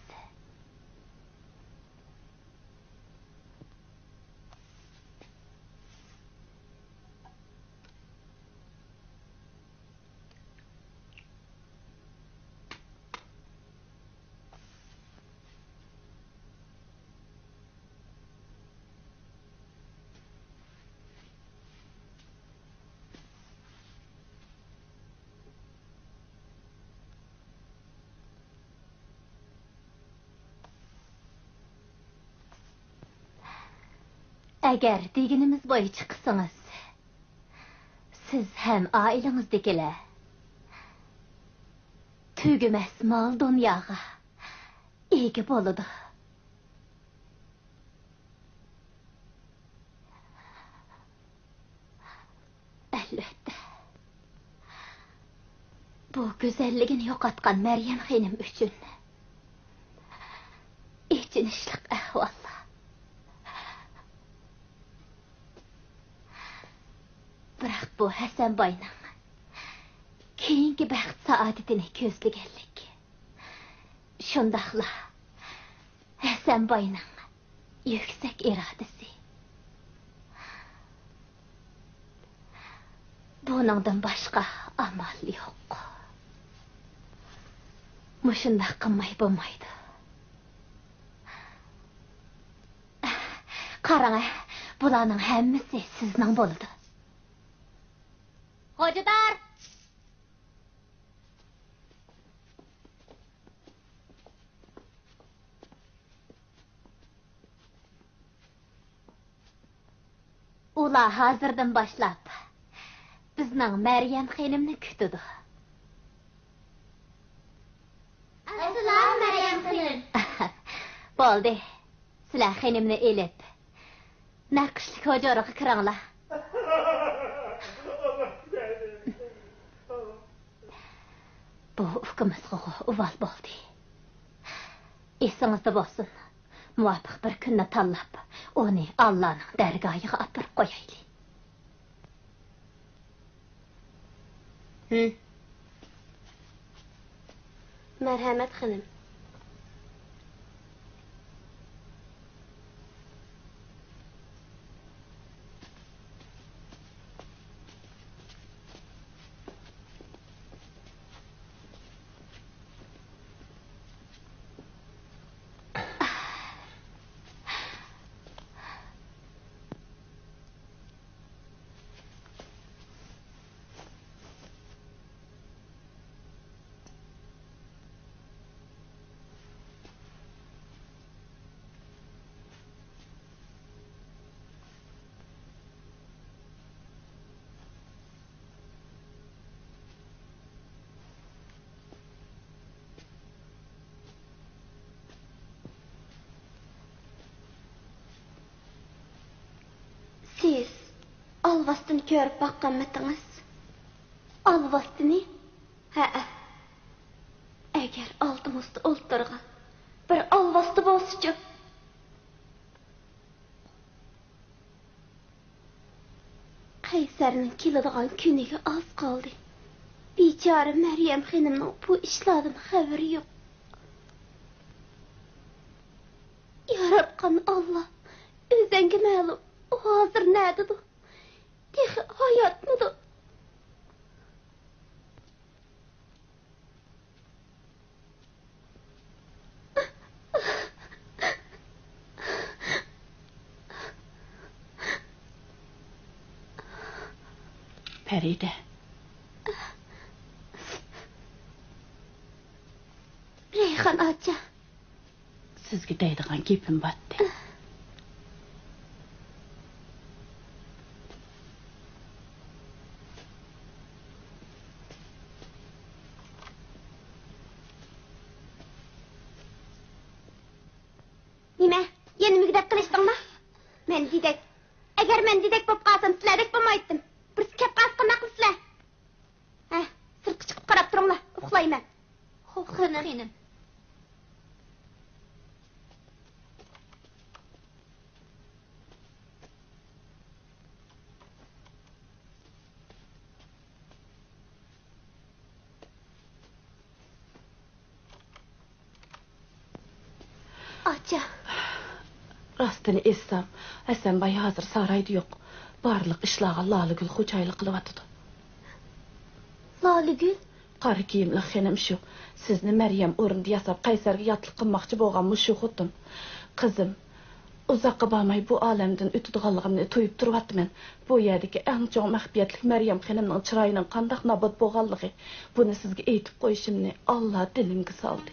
Agar deganimiz bo'yicha qilsangiz, siz ham oilangizdagilar tugumas mol dunyoga ega bo'ladi. Albatta. Bu go'zalligini yo'qotgan Maryam xonim uchun ichinishliq ahvol. Biroq bu Hasanboyning keyingi baxt saodatini ko'zlaganlik. Shundaqla Hasanboyning yuksak irodasi. Buningdan boshqa amal yo'q. Muşundaq qılmay bo'lmaydi. Qarang, bularning hammasi sizning bo'ladi. Hojilar! Ular hozirdan boshlab bizning Maryam xonimni kutadi. Assalomu Maryam xonim. Bo'ldi. Sizlar xonimni elib naqshlik hojaraga kiranglar. Bu ukimizga uval bo'ldi. Esingizda bo'lsin. Muvaffaq bir kunni tanlab, uni Allohning dargohiga olib qo'yaylik. Marhamat xonim. Siz alvastını ko'rib boqqanmidingiz? Alvastını? Ha. Agar oldimizda o'ltirgan bir alvasti bo'lsa-chi. Qaysarning keladigan kuniga oz qoldi. Bechora Maryam xonimning bu ishlardan xabari yo'q. Yaratgan Allah o'zingga ma'lum. O hazır nerede? Tehi hayat mıdır? Feride. Reyhan acha. Sizga deydigan gapim batdi. Men didek. Agar men didek bo'lib qolsam, sizlardek bo'lmaydim. Bir kep qasqin naqlisizlar. Sirtqa chiqib qarab turinglar. Uxlayman. Xo'p, xo'nim. Acha. Rastını etsem, Hasanbay hazır sarayda yo'q. Barliq ishlaga Laligul xo'jaylik qilyapti. Laligul? Qari kiyimli xonim shu. Sizni Maryam o'rinda yasab Qaysarga yotliq qilmoqchi bo'lgan shu xotin. Qizim, uzoqqa bormay bu olamdan o'tadiganligimni to'yib turyapman. Bu yerdagi eng chong maxfiyatlik Maryam xonimning chiroyining qanday nobod bo'lganligi, buni sizga aytib qo'yishimni Alloh dilimga soldi.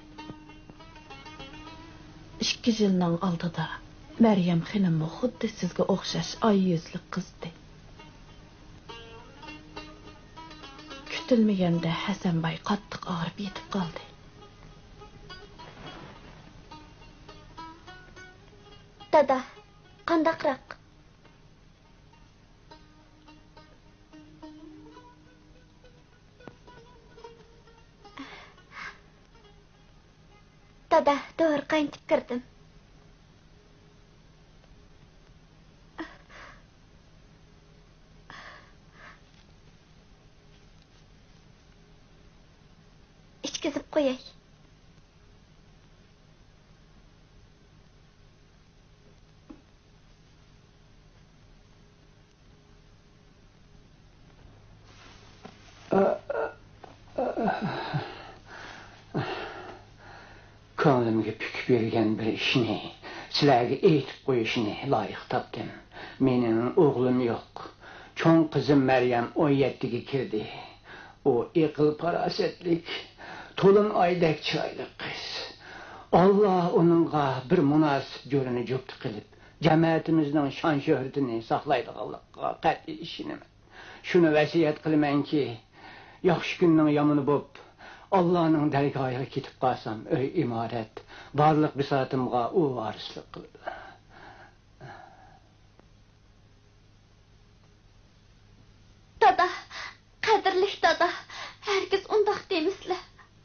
2 yilning oldida Maryam xonim xuddi sizga o'xshash oy yuzli qizdi. Kutilmaganda Hasanbay qattiq og'rib yetib qoldi. Dada, qandaqroq? Dada, doğru qaytib kirdim. İçkizib qo'yay. ko'nglimga pukib bergan bir ishni sizlarga aytib qo'yishni loyiq topdim. Mening o'g'lim yo'q. Cho'ng qizim Maryam 17 ga kirdi. O aql farosatlik, to'lin oydak chiroyli qiz. Allah onunğa bir munosib jo'rini jo'qti qilib, jamoatimizning shon shuhratini saqlaydiganlikqa qat'iy ishonaman. Shuni vasiyat qilamanki, yaxshi kunning yomoni bo'lib, Allah'ның dargohiga ketib qolsam, uy imorat, barliq bisotimga u varislik qiladi. Dada, qadrli dada, herkes undaq demisler.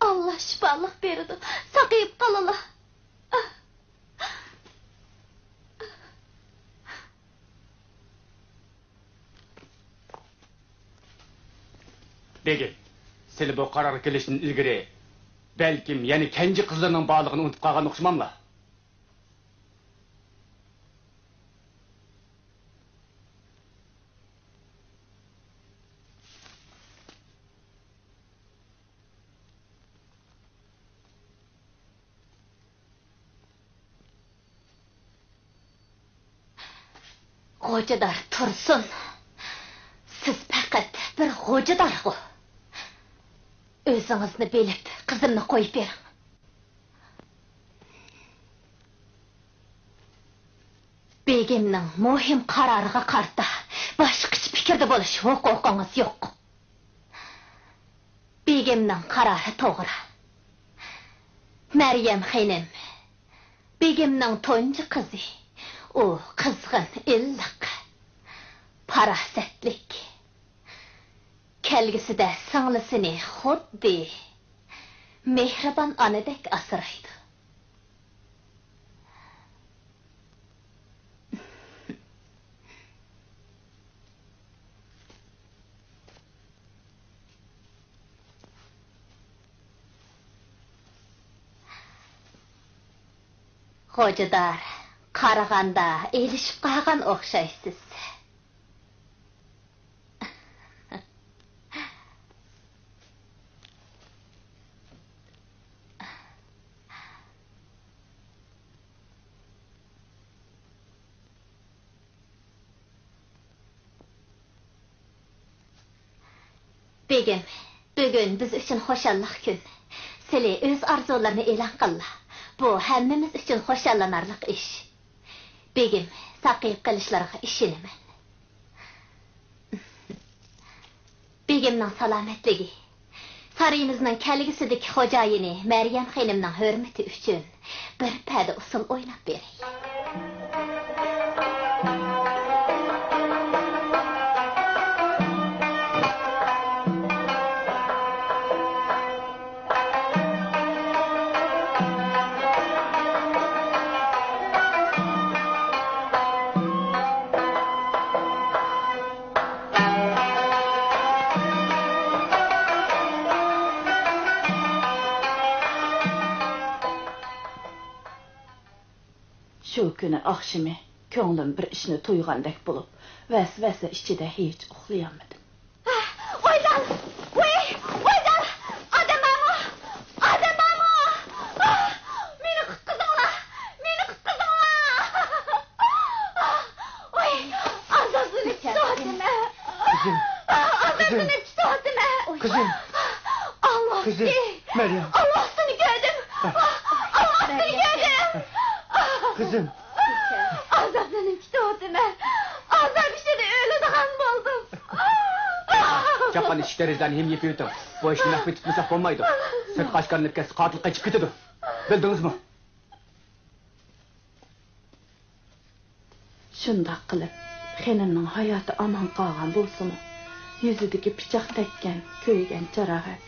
Allah şifalık berdi. Saqayıp qalalar. Begim, seni bu karar kelişinin ilgiri, belkim yani kendi kızlarının bağlılığını unutup kalgan okşamamla. Hocadar Tursun. Siz fakat bir hocadar o. Özünüzni bilip kızımni koyup verin. Begimning muhim qaroriga qarta boshqacha fikrda bo'lish huquqingiz yo'q. Begimning qarori to'g'ri. Maryam xonim Begimning tunji qizi. O qizg'in, illiq, farosatlik. Kelgisida singlisini xuddi mehribon onadek asraydi. Hocadar, qaraganda elishib qolgan o'xshaysiz. Begim, bugün biz üçün xoşallıq gün. Sili öz arzularını e'lon qildi. Bu hammamiz uchun xoşallanarliq ish. Begim, saqayib qilishlarga ishonaman. Begimning salomatligi, sarayimizning kelgusidagi xo'jayini Maryam xonimning hurmati uchun bir pada usul o'ynab beray. Şu günü akşamı ko'nglim bir ishni to'ygandek bo'lib, vasvasa ichida hech uxlayolmadim. Oydan! Oydan! Adamamo! Meni qutqizinglar! Oy, azobini tutdimi? Azobini tutdimi? Kızım. Allah Kızım, Meryem. Allah seni gördüm. Allah seni gördüm. Kızım. Azobini tutdimi? Azab işede ölüdügan buldum. Çapan işlerizden hem yapıyordum. Bu işini nakbet tutmasak olmaydı. Sırt kaşkarını kes, katil kaçıp gidiyordu. Bildiniz mi? Shundoq qilib, xonimning hayoti omon qolgan bo'lsa-mu, yuzidagi pichoq tekkan, ko'ygan jarohat,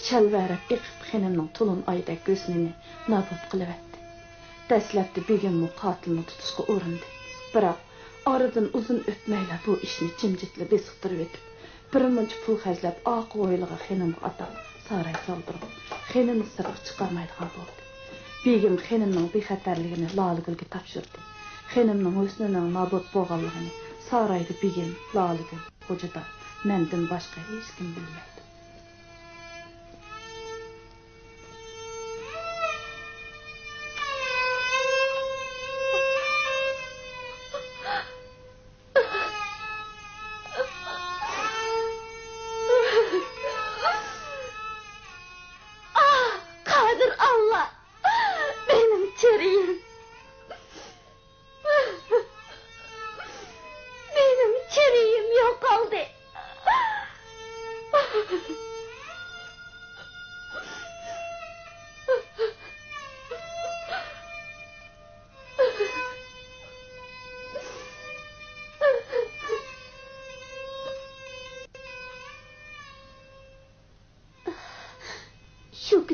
shalvarab iqib xonimning to'lin oyda ko'znini nobud qilibdi. Dastlabda begimni qotilni tutishga urindi. Biroq oradan uzun o'tmayla bu ishni jimjitli besiqtirib etib, bir muncha pul xarjlab oq o'yliga xonimga atab saray soldirib, xonimni sirg'i chiqarmaydigan bo'ldi. Begim xonimning bexatarligini Loligulga topshirdi. Xonimning husnining nobud bo'lganligini sarayda begim, Loligul, Xo'jador mendan boshqa hech kim bilmaydi.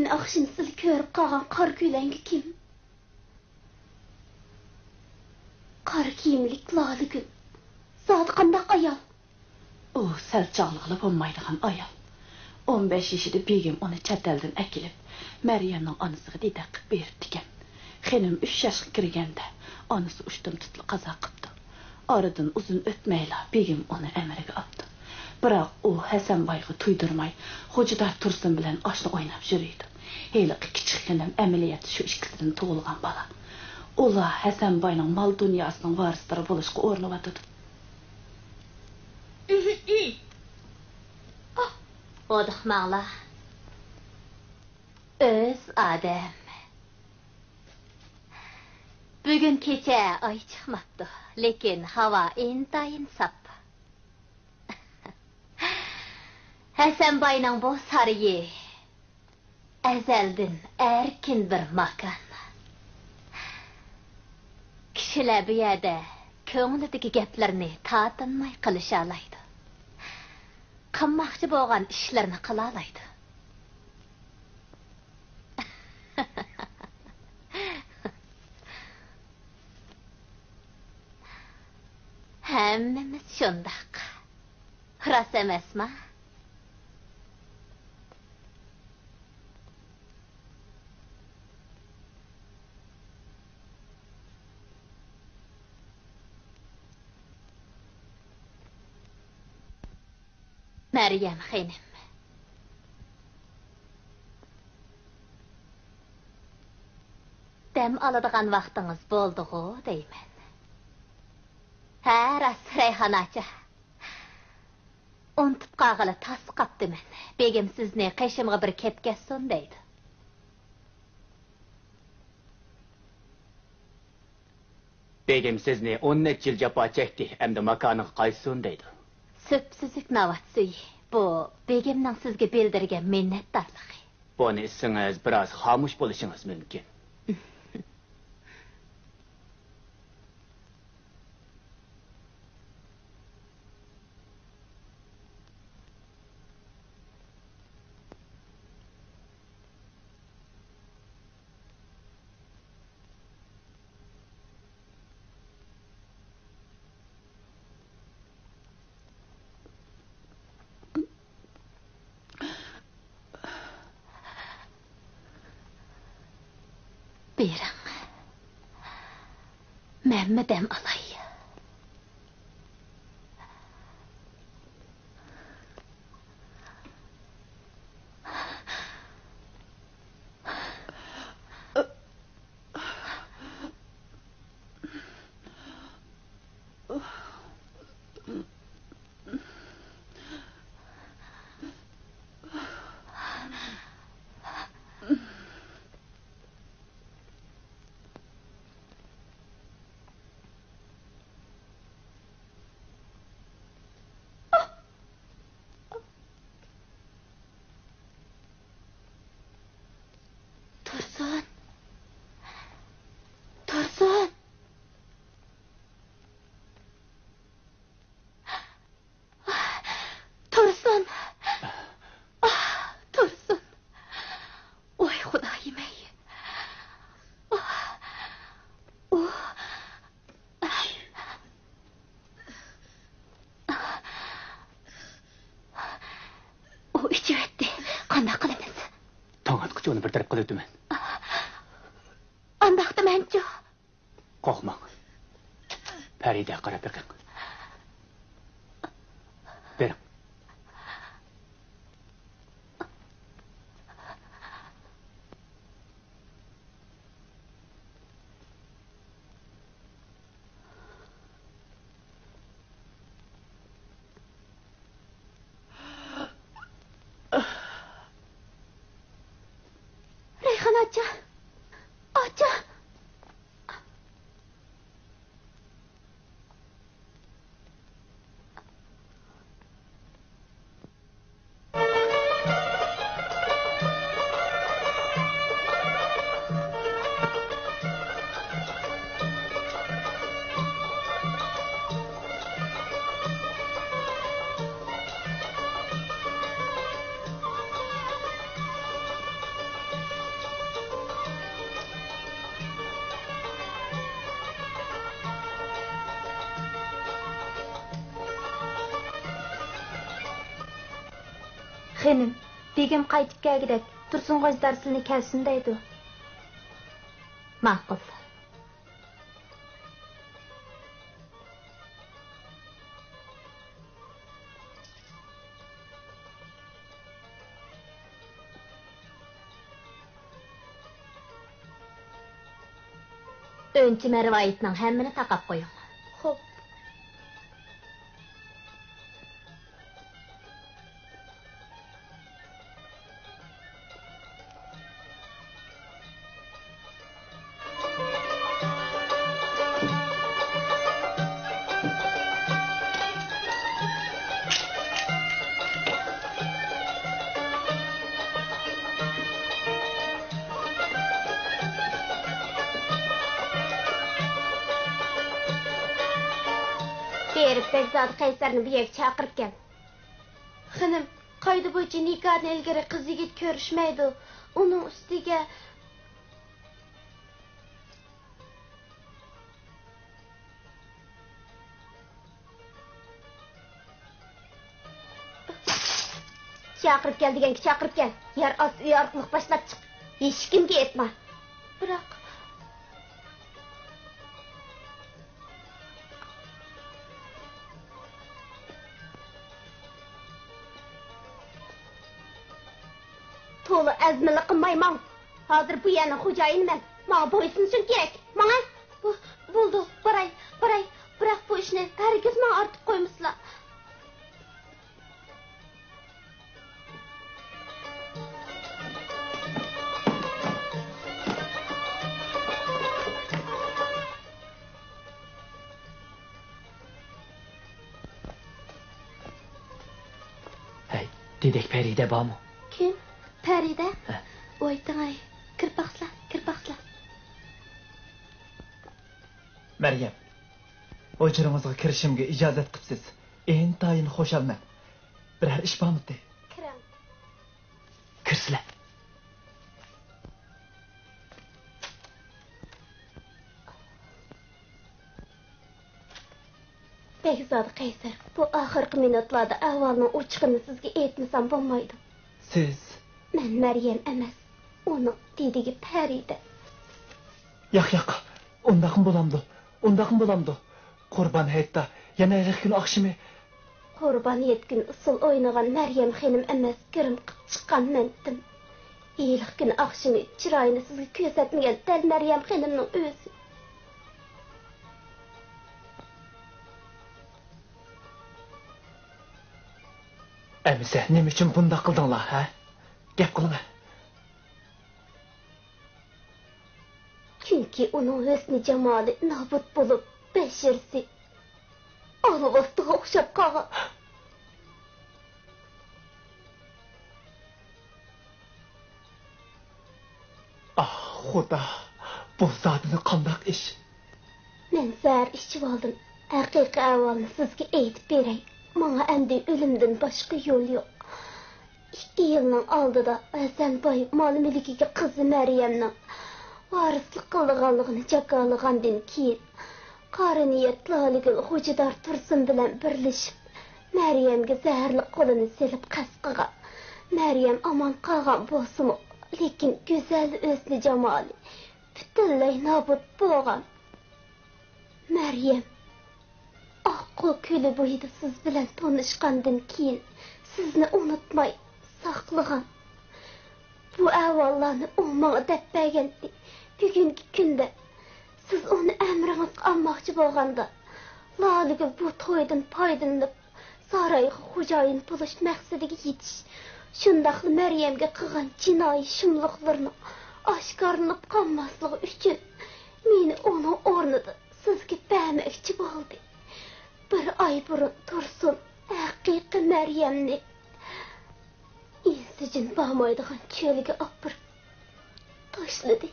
Meni akşam siz körüp kalgan kar kölengi kim? Kar kiyimlik lali gül. Zat qandaq ayal. O sel çağlıqlı olmaydigan ayal. 15 yaşında begim onu çəteldən əkilib, Məryəmnin anısığı didək berib diken. Xenim 3 yaşqa kirgəndə anısı uçtum tutlu qaza qıptı. Aradan uzun ötməylə begim onu əmrəgə atdı. Biroq o Həsən bayğı tuydurmay, Hocalar Tursun bilan aşna oynab yürüydü. Heyli kichikkanam əməliyyat şu ikisidən tug'ilgan bola. Ular Həsən bayning mal dunyosining varislari bo'lishga o'rnab atadi. Oduqmaqla. Öz adam. Bugün kecha ay chiqmabdi, lekin havo intayin sap. Həsən bayning bu sarıyi əzəldin erkin bir makan. Kishilar bu yerda ko'nglidagi gaplarni tatinmay qilishalaydi. Qilmoqchi bo'lgan ishlarni qilalaydi. Hammamiz shundaq. Rost emasmi? Məryəm xanım. Dəm aladigan vaqtınız boldu-ğu deyman. Hə, rast Rayhanacha. Unutib qağılı tas qapdımən. Begim sizni qeşimg'i bir ketkəssun deydi. Begim sizni 10 yil jafo chekdi, endi makoniga qaytsin deydi. Süpsüzük navatsı. Bu begimning sizga bildirgan minnatdorligi. Buni isingiz biroz xomush bo'lishingiz mumkin. Bering. Men dam olay. Tursun. Tursun. Tursun. Tursun. Oy Xudayim ey. O içivetti. Qanday qilamiz? To'ng'atqich uni bir taraf qilib o'taman. Andaqda menchu. Qo'rqmang. Farida qarab beqing. Bering. Rayhan acha. Acha. Xenim, begim qaytib kelgidek, Tursun qo'jdar sizni kelsin deydi. Ma'qul. Önçi mərvayetinin həmmini taqab qoyun. Xo'p. Bekzod Qaysarni bu yerga chaqirib kel. Xonim, qoida bo'yicha nikohdan ilgari qiz yigit ko'rishmaydi. Uning ustiga chaqirib kel deganga chaqirib kel. Yer osti uy orqali boshlab chiq. Hech kimga aytma. Biroq to'la azmini qilmayman. Hozir bu yana xo'jayinman. Menga bo'ysunishim kerak. Menga bo'ldi, boray. Biroq bu ishni hargiz menga ortib qo'ymaslar. Hey, dedek Feride bormi? Kim? Feride? Oytangay, kirpaqsla. Maryam, o'chiringizga kirishimga ijozat qilibsiz. Intayin xushalman. Biror ish bormi? Kiring. Kirsizlar. Bekzod Qaysar, bu oxirgi minutlarda ahvolning ochiqini sizga aytmasam bo'lmaydi. Siz Men Maryam emas, uning dedigi Feride. Yo'q, undaqim bo'lamdi. Qurban hayitda yana bir kun oqshimi Qurban yetkin usul o'ynagan Maryam xonim emas, kirim qilib chiqqan mendim. Iylik kun oqshimi chiroyini sizga ko'rsatmagan dal Maryam xonimning o'zi. Əmsə, nima uchun bunda qildinglar, ha? Gap qiling. Chunki uning husni jamoli nobud bo'lib, bashirsi olvostiga o'xshab qolgan. Xudo, bu zotni qandoq ish? Men zar ichib oldim. Haqiqiy ahvolni sizga aytib beray. Menga endi o'limdan boshqa yo'l yo'q. 2 yilning oldida Hasanboy mol mulkiga qizi Maryamning varislik qilganligini jakalagandan keyin qoriniyat Loligul xo'jador Tursun bilan birlashib Maryamga zaharli qo'lini selib qasqigan. Maryam omon qolgan bo'lsa-mu, lekin go'zal o'sni jamoli butunlay nobud bo'lgan. Maryam Oqqu ko'li bo'yida siz bilan tanishgandan keyin sizni unutmay saqlagan. Bu ahvollarni u menga deb bergandi. Bugungi kunda siz uni amringizga olmoqchi bo'lganda, Loligul bu to'ydan foydalanib saroyga xo'jayin bo'lish maqsadiga yetish, shundaqli Maryamga qilgan jinoiy shumliqlarni oshkorlanib qolmasligi uchun meni uning o'rnida sizga bermoqchi bo'ldi. Bir ay burun Tursun haqiqiy Maryamni insijin bo'lmaydigan cho'liga opirib tashladi.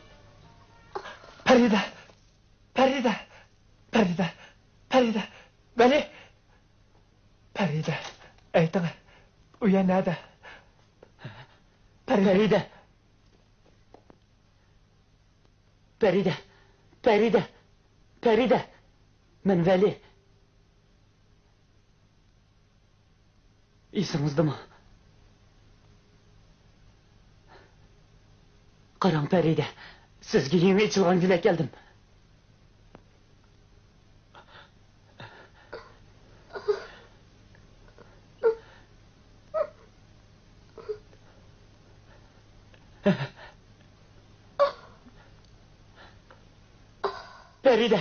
Farida. Bali. Farida, ayting. U yana Farida. Men Vali. Esingizdami? Qarang Farida, sizga yemi ichilgan gulak keldim. Farida,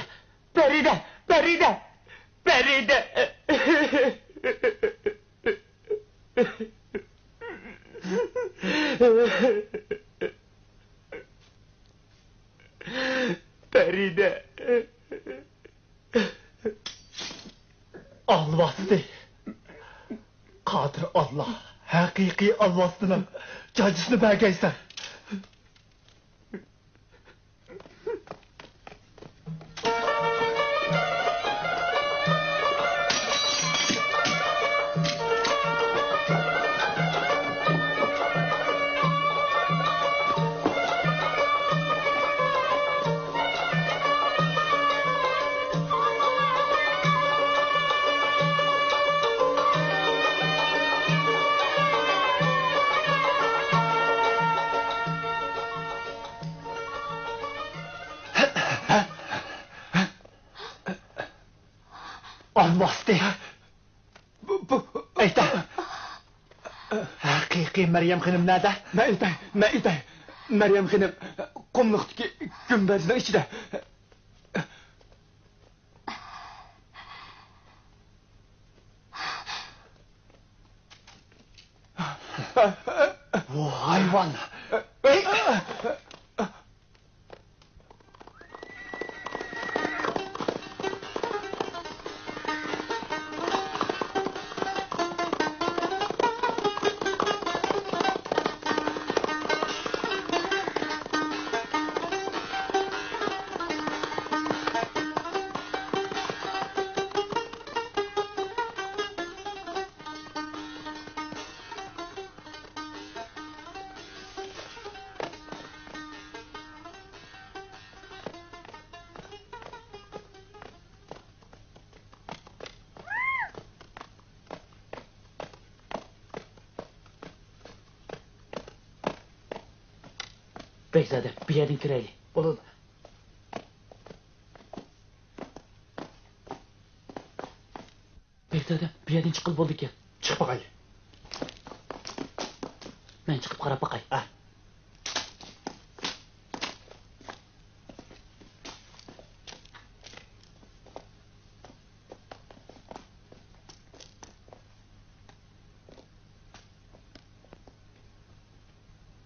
Farida, Farida, Farida. Farida. Alvasti. Qadir Allah, haqiqiy Alvastining jajisini bergaysan. Alvasti. Ayta. Haqiqiy Maryam xonim nerede? Ma aytay. Maryam xonim qumliqdagi gumbazning ichida. Voy hayvon. Bekzade, bir yerden kireyli. Olur. Bekzade, bir yerden çıkıl buldu ki. Çık bakayım. Ben çıkıp karab bakayım. Ha.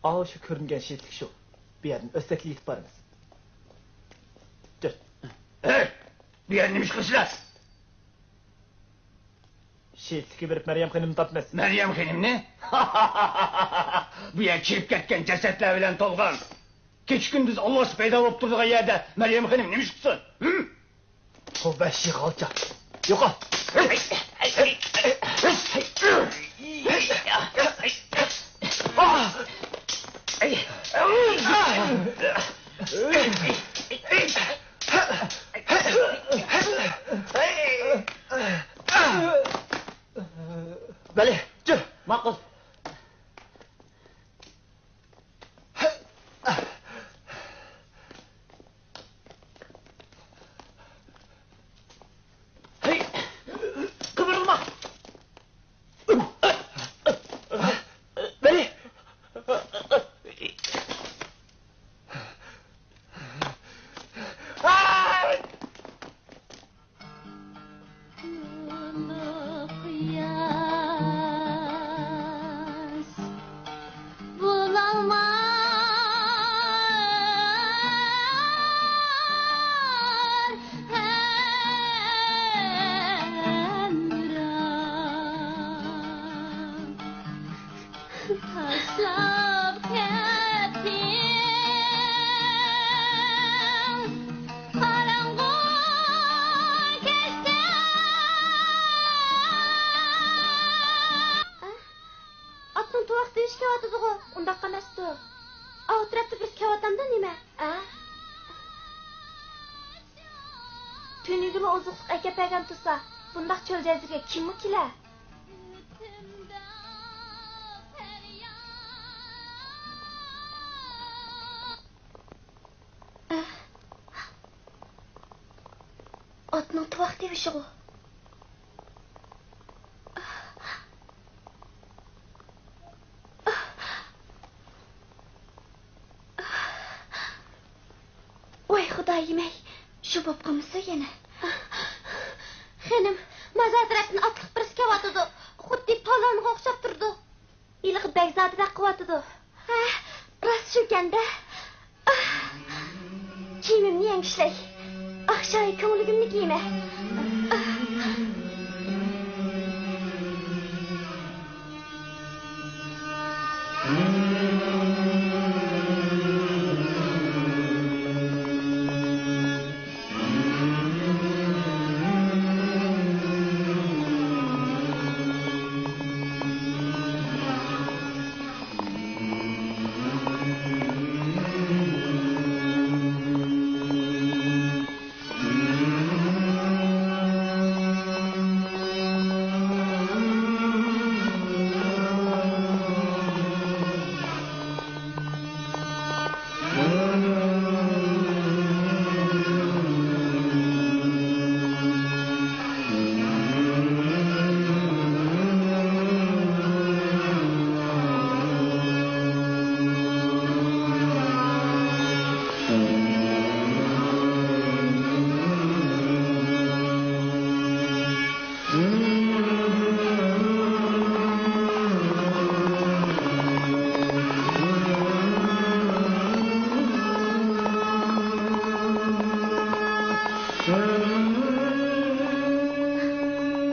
Aa şu görüngen şeylik şu. Bir yerden östekli yitip varınız. Dur. Hey! Bir yerinimiş kızlar. Şeytlik'i verip Meryem Hanım'ı tapmaz. Meryem Hanım ne? Bu yer kirip ketken cesetler bilen tolgan. Geç gündüz Allah'sı peyda olup durduğu yerde Meryem Hanım nemiş kızın? Hı? O beşik alacak. Yok al. Beli, dur, makul. Kıvırılma. Beli. Tünügümü ozuqluq əkəpəgən tutsa, bundaq çöl cəzirə kim mi kilə? Atının tuvaq devişi o. Oy Xudayım ey, şu bopqımızı yine. Xenim, mazat rəsini atlıq birisi kevatıdı. Xuddi palanı qoqşap durdu. İliği bəyzadı da qıvatıdı. Rast şu kende. Kiyimimni yengişley. Akşay köngülümni giyme.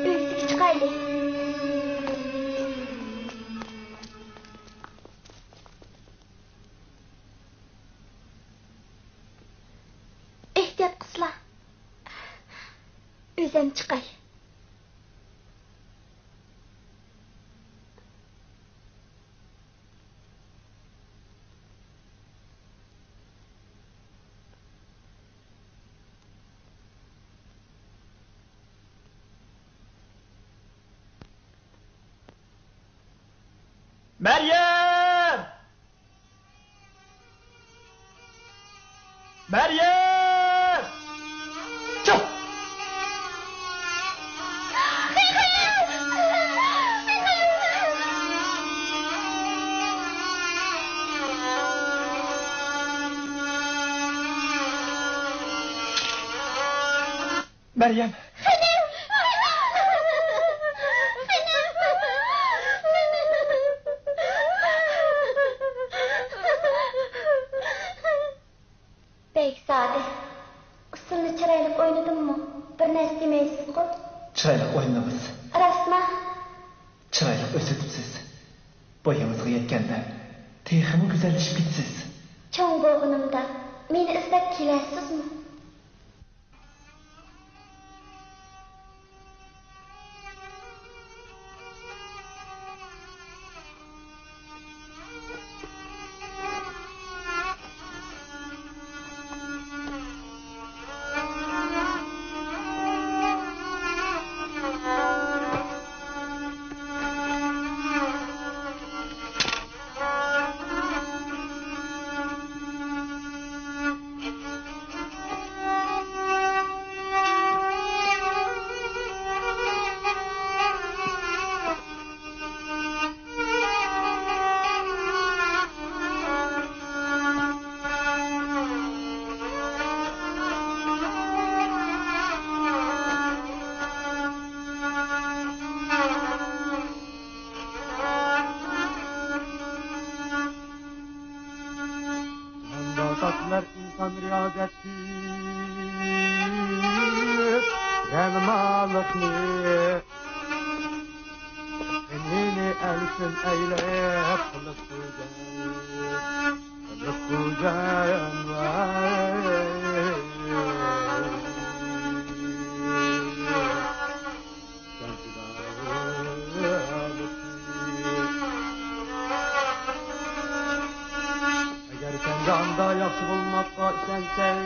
Öksük çıkaylı. İhtiyat kızla. Özem çıkay. Meryem! Meryem! Çık! Meryem! Beyzade, ısırlı çıraylık oynadın mı? Bir nes demeysiz qoy. Çıraylık oynamız. Rastma, Çıraylık ösetipsiz. Boyamızga yetkende teximi güzelleşip bitsiz. çoğun boğunumda meni izlep kelesiz mi? Tatlar insan riyazettir, yanmalıklı. Kendini elsin eylep, kılık Canda yaxşı bulmakta sen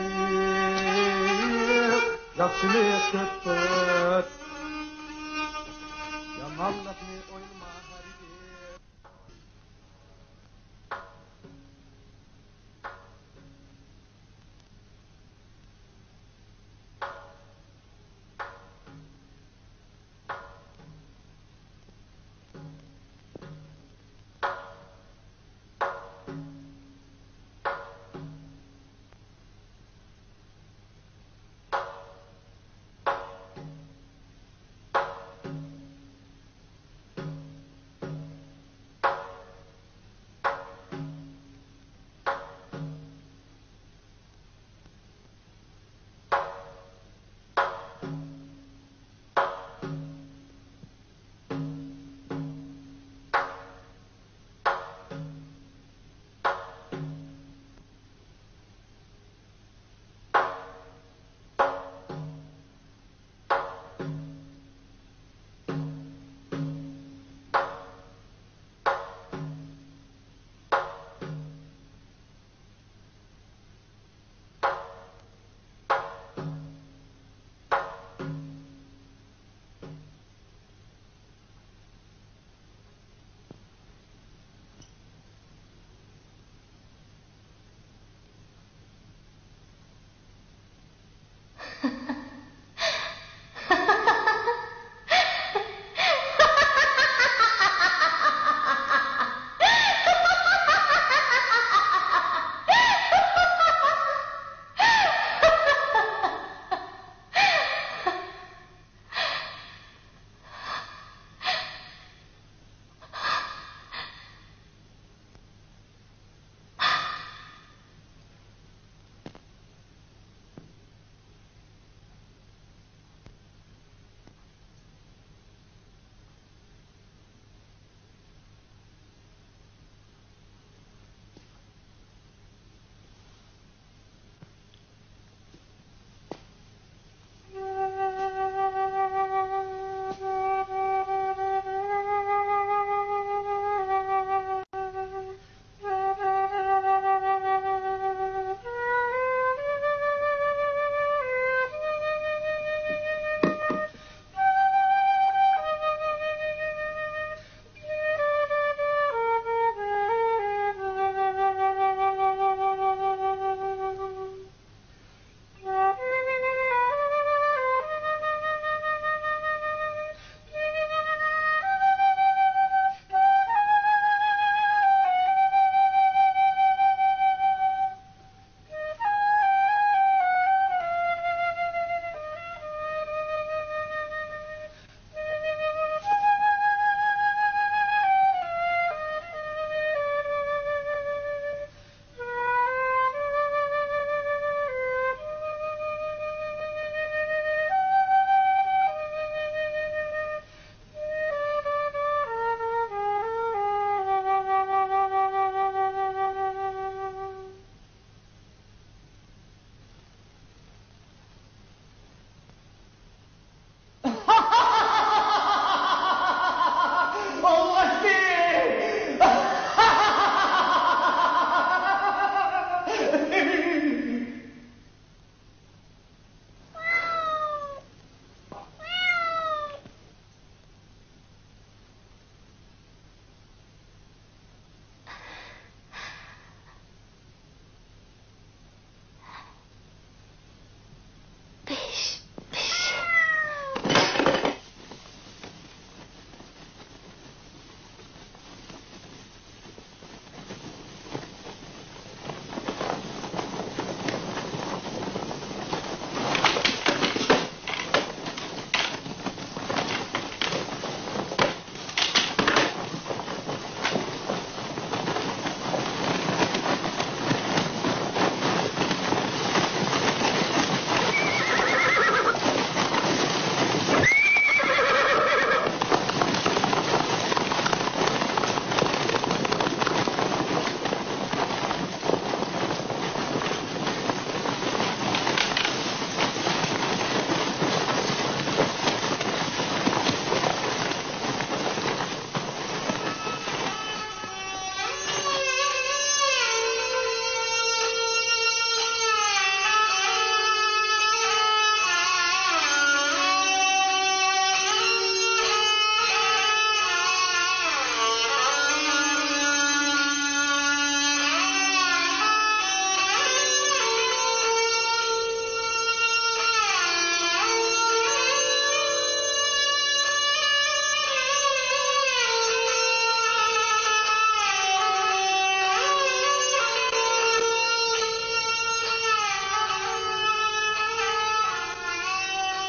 yaxşılık köptür. Yamanlıkni oynama harbi.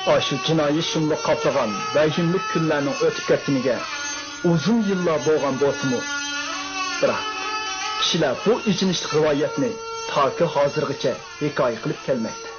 Aşı jinoiy shumliq qoplagan vahimlik kunlarning o'tib ketganiga uzun yillar bo'lgan bo'lsa-mu, biroq kishilar bu ichinishli rivoyatni toki hozirgacha hikoya qilib kelmoqda.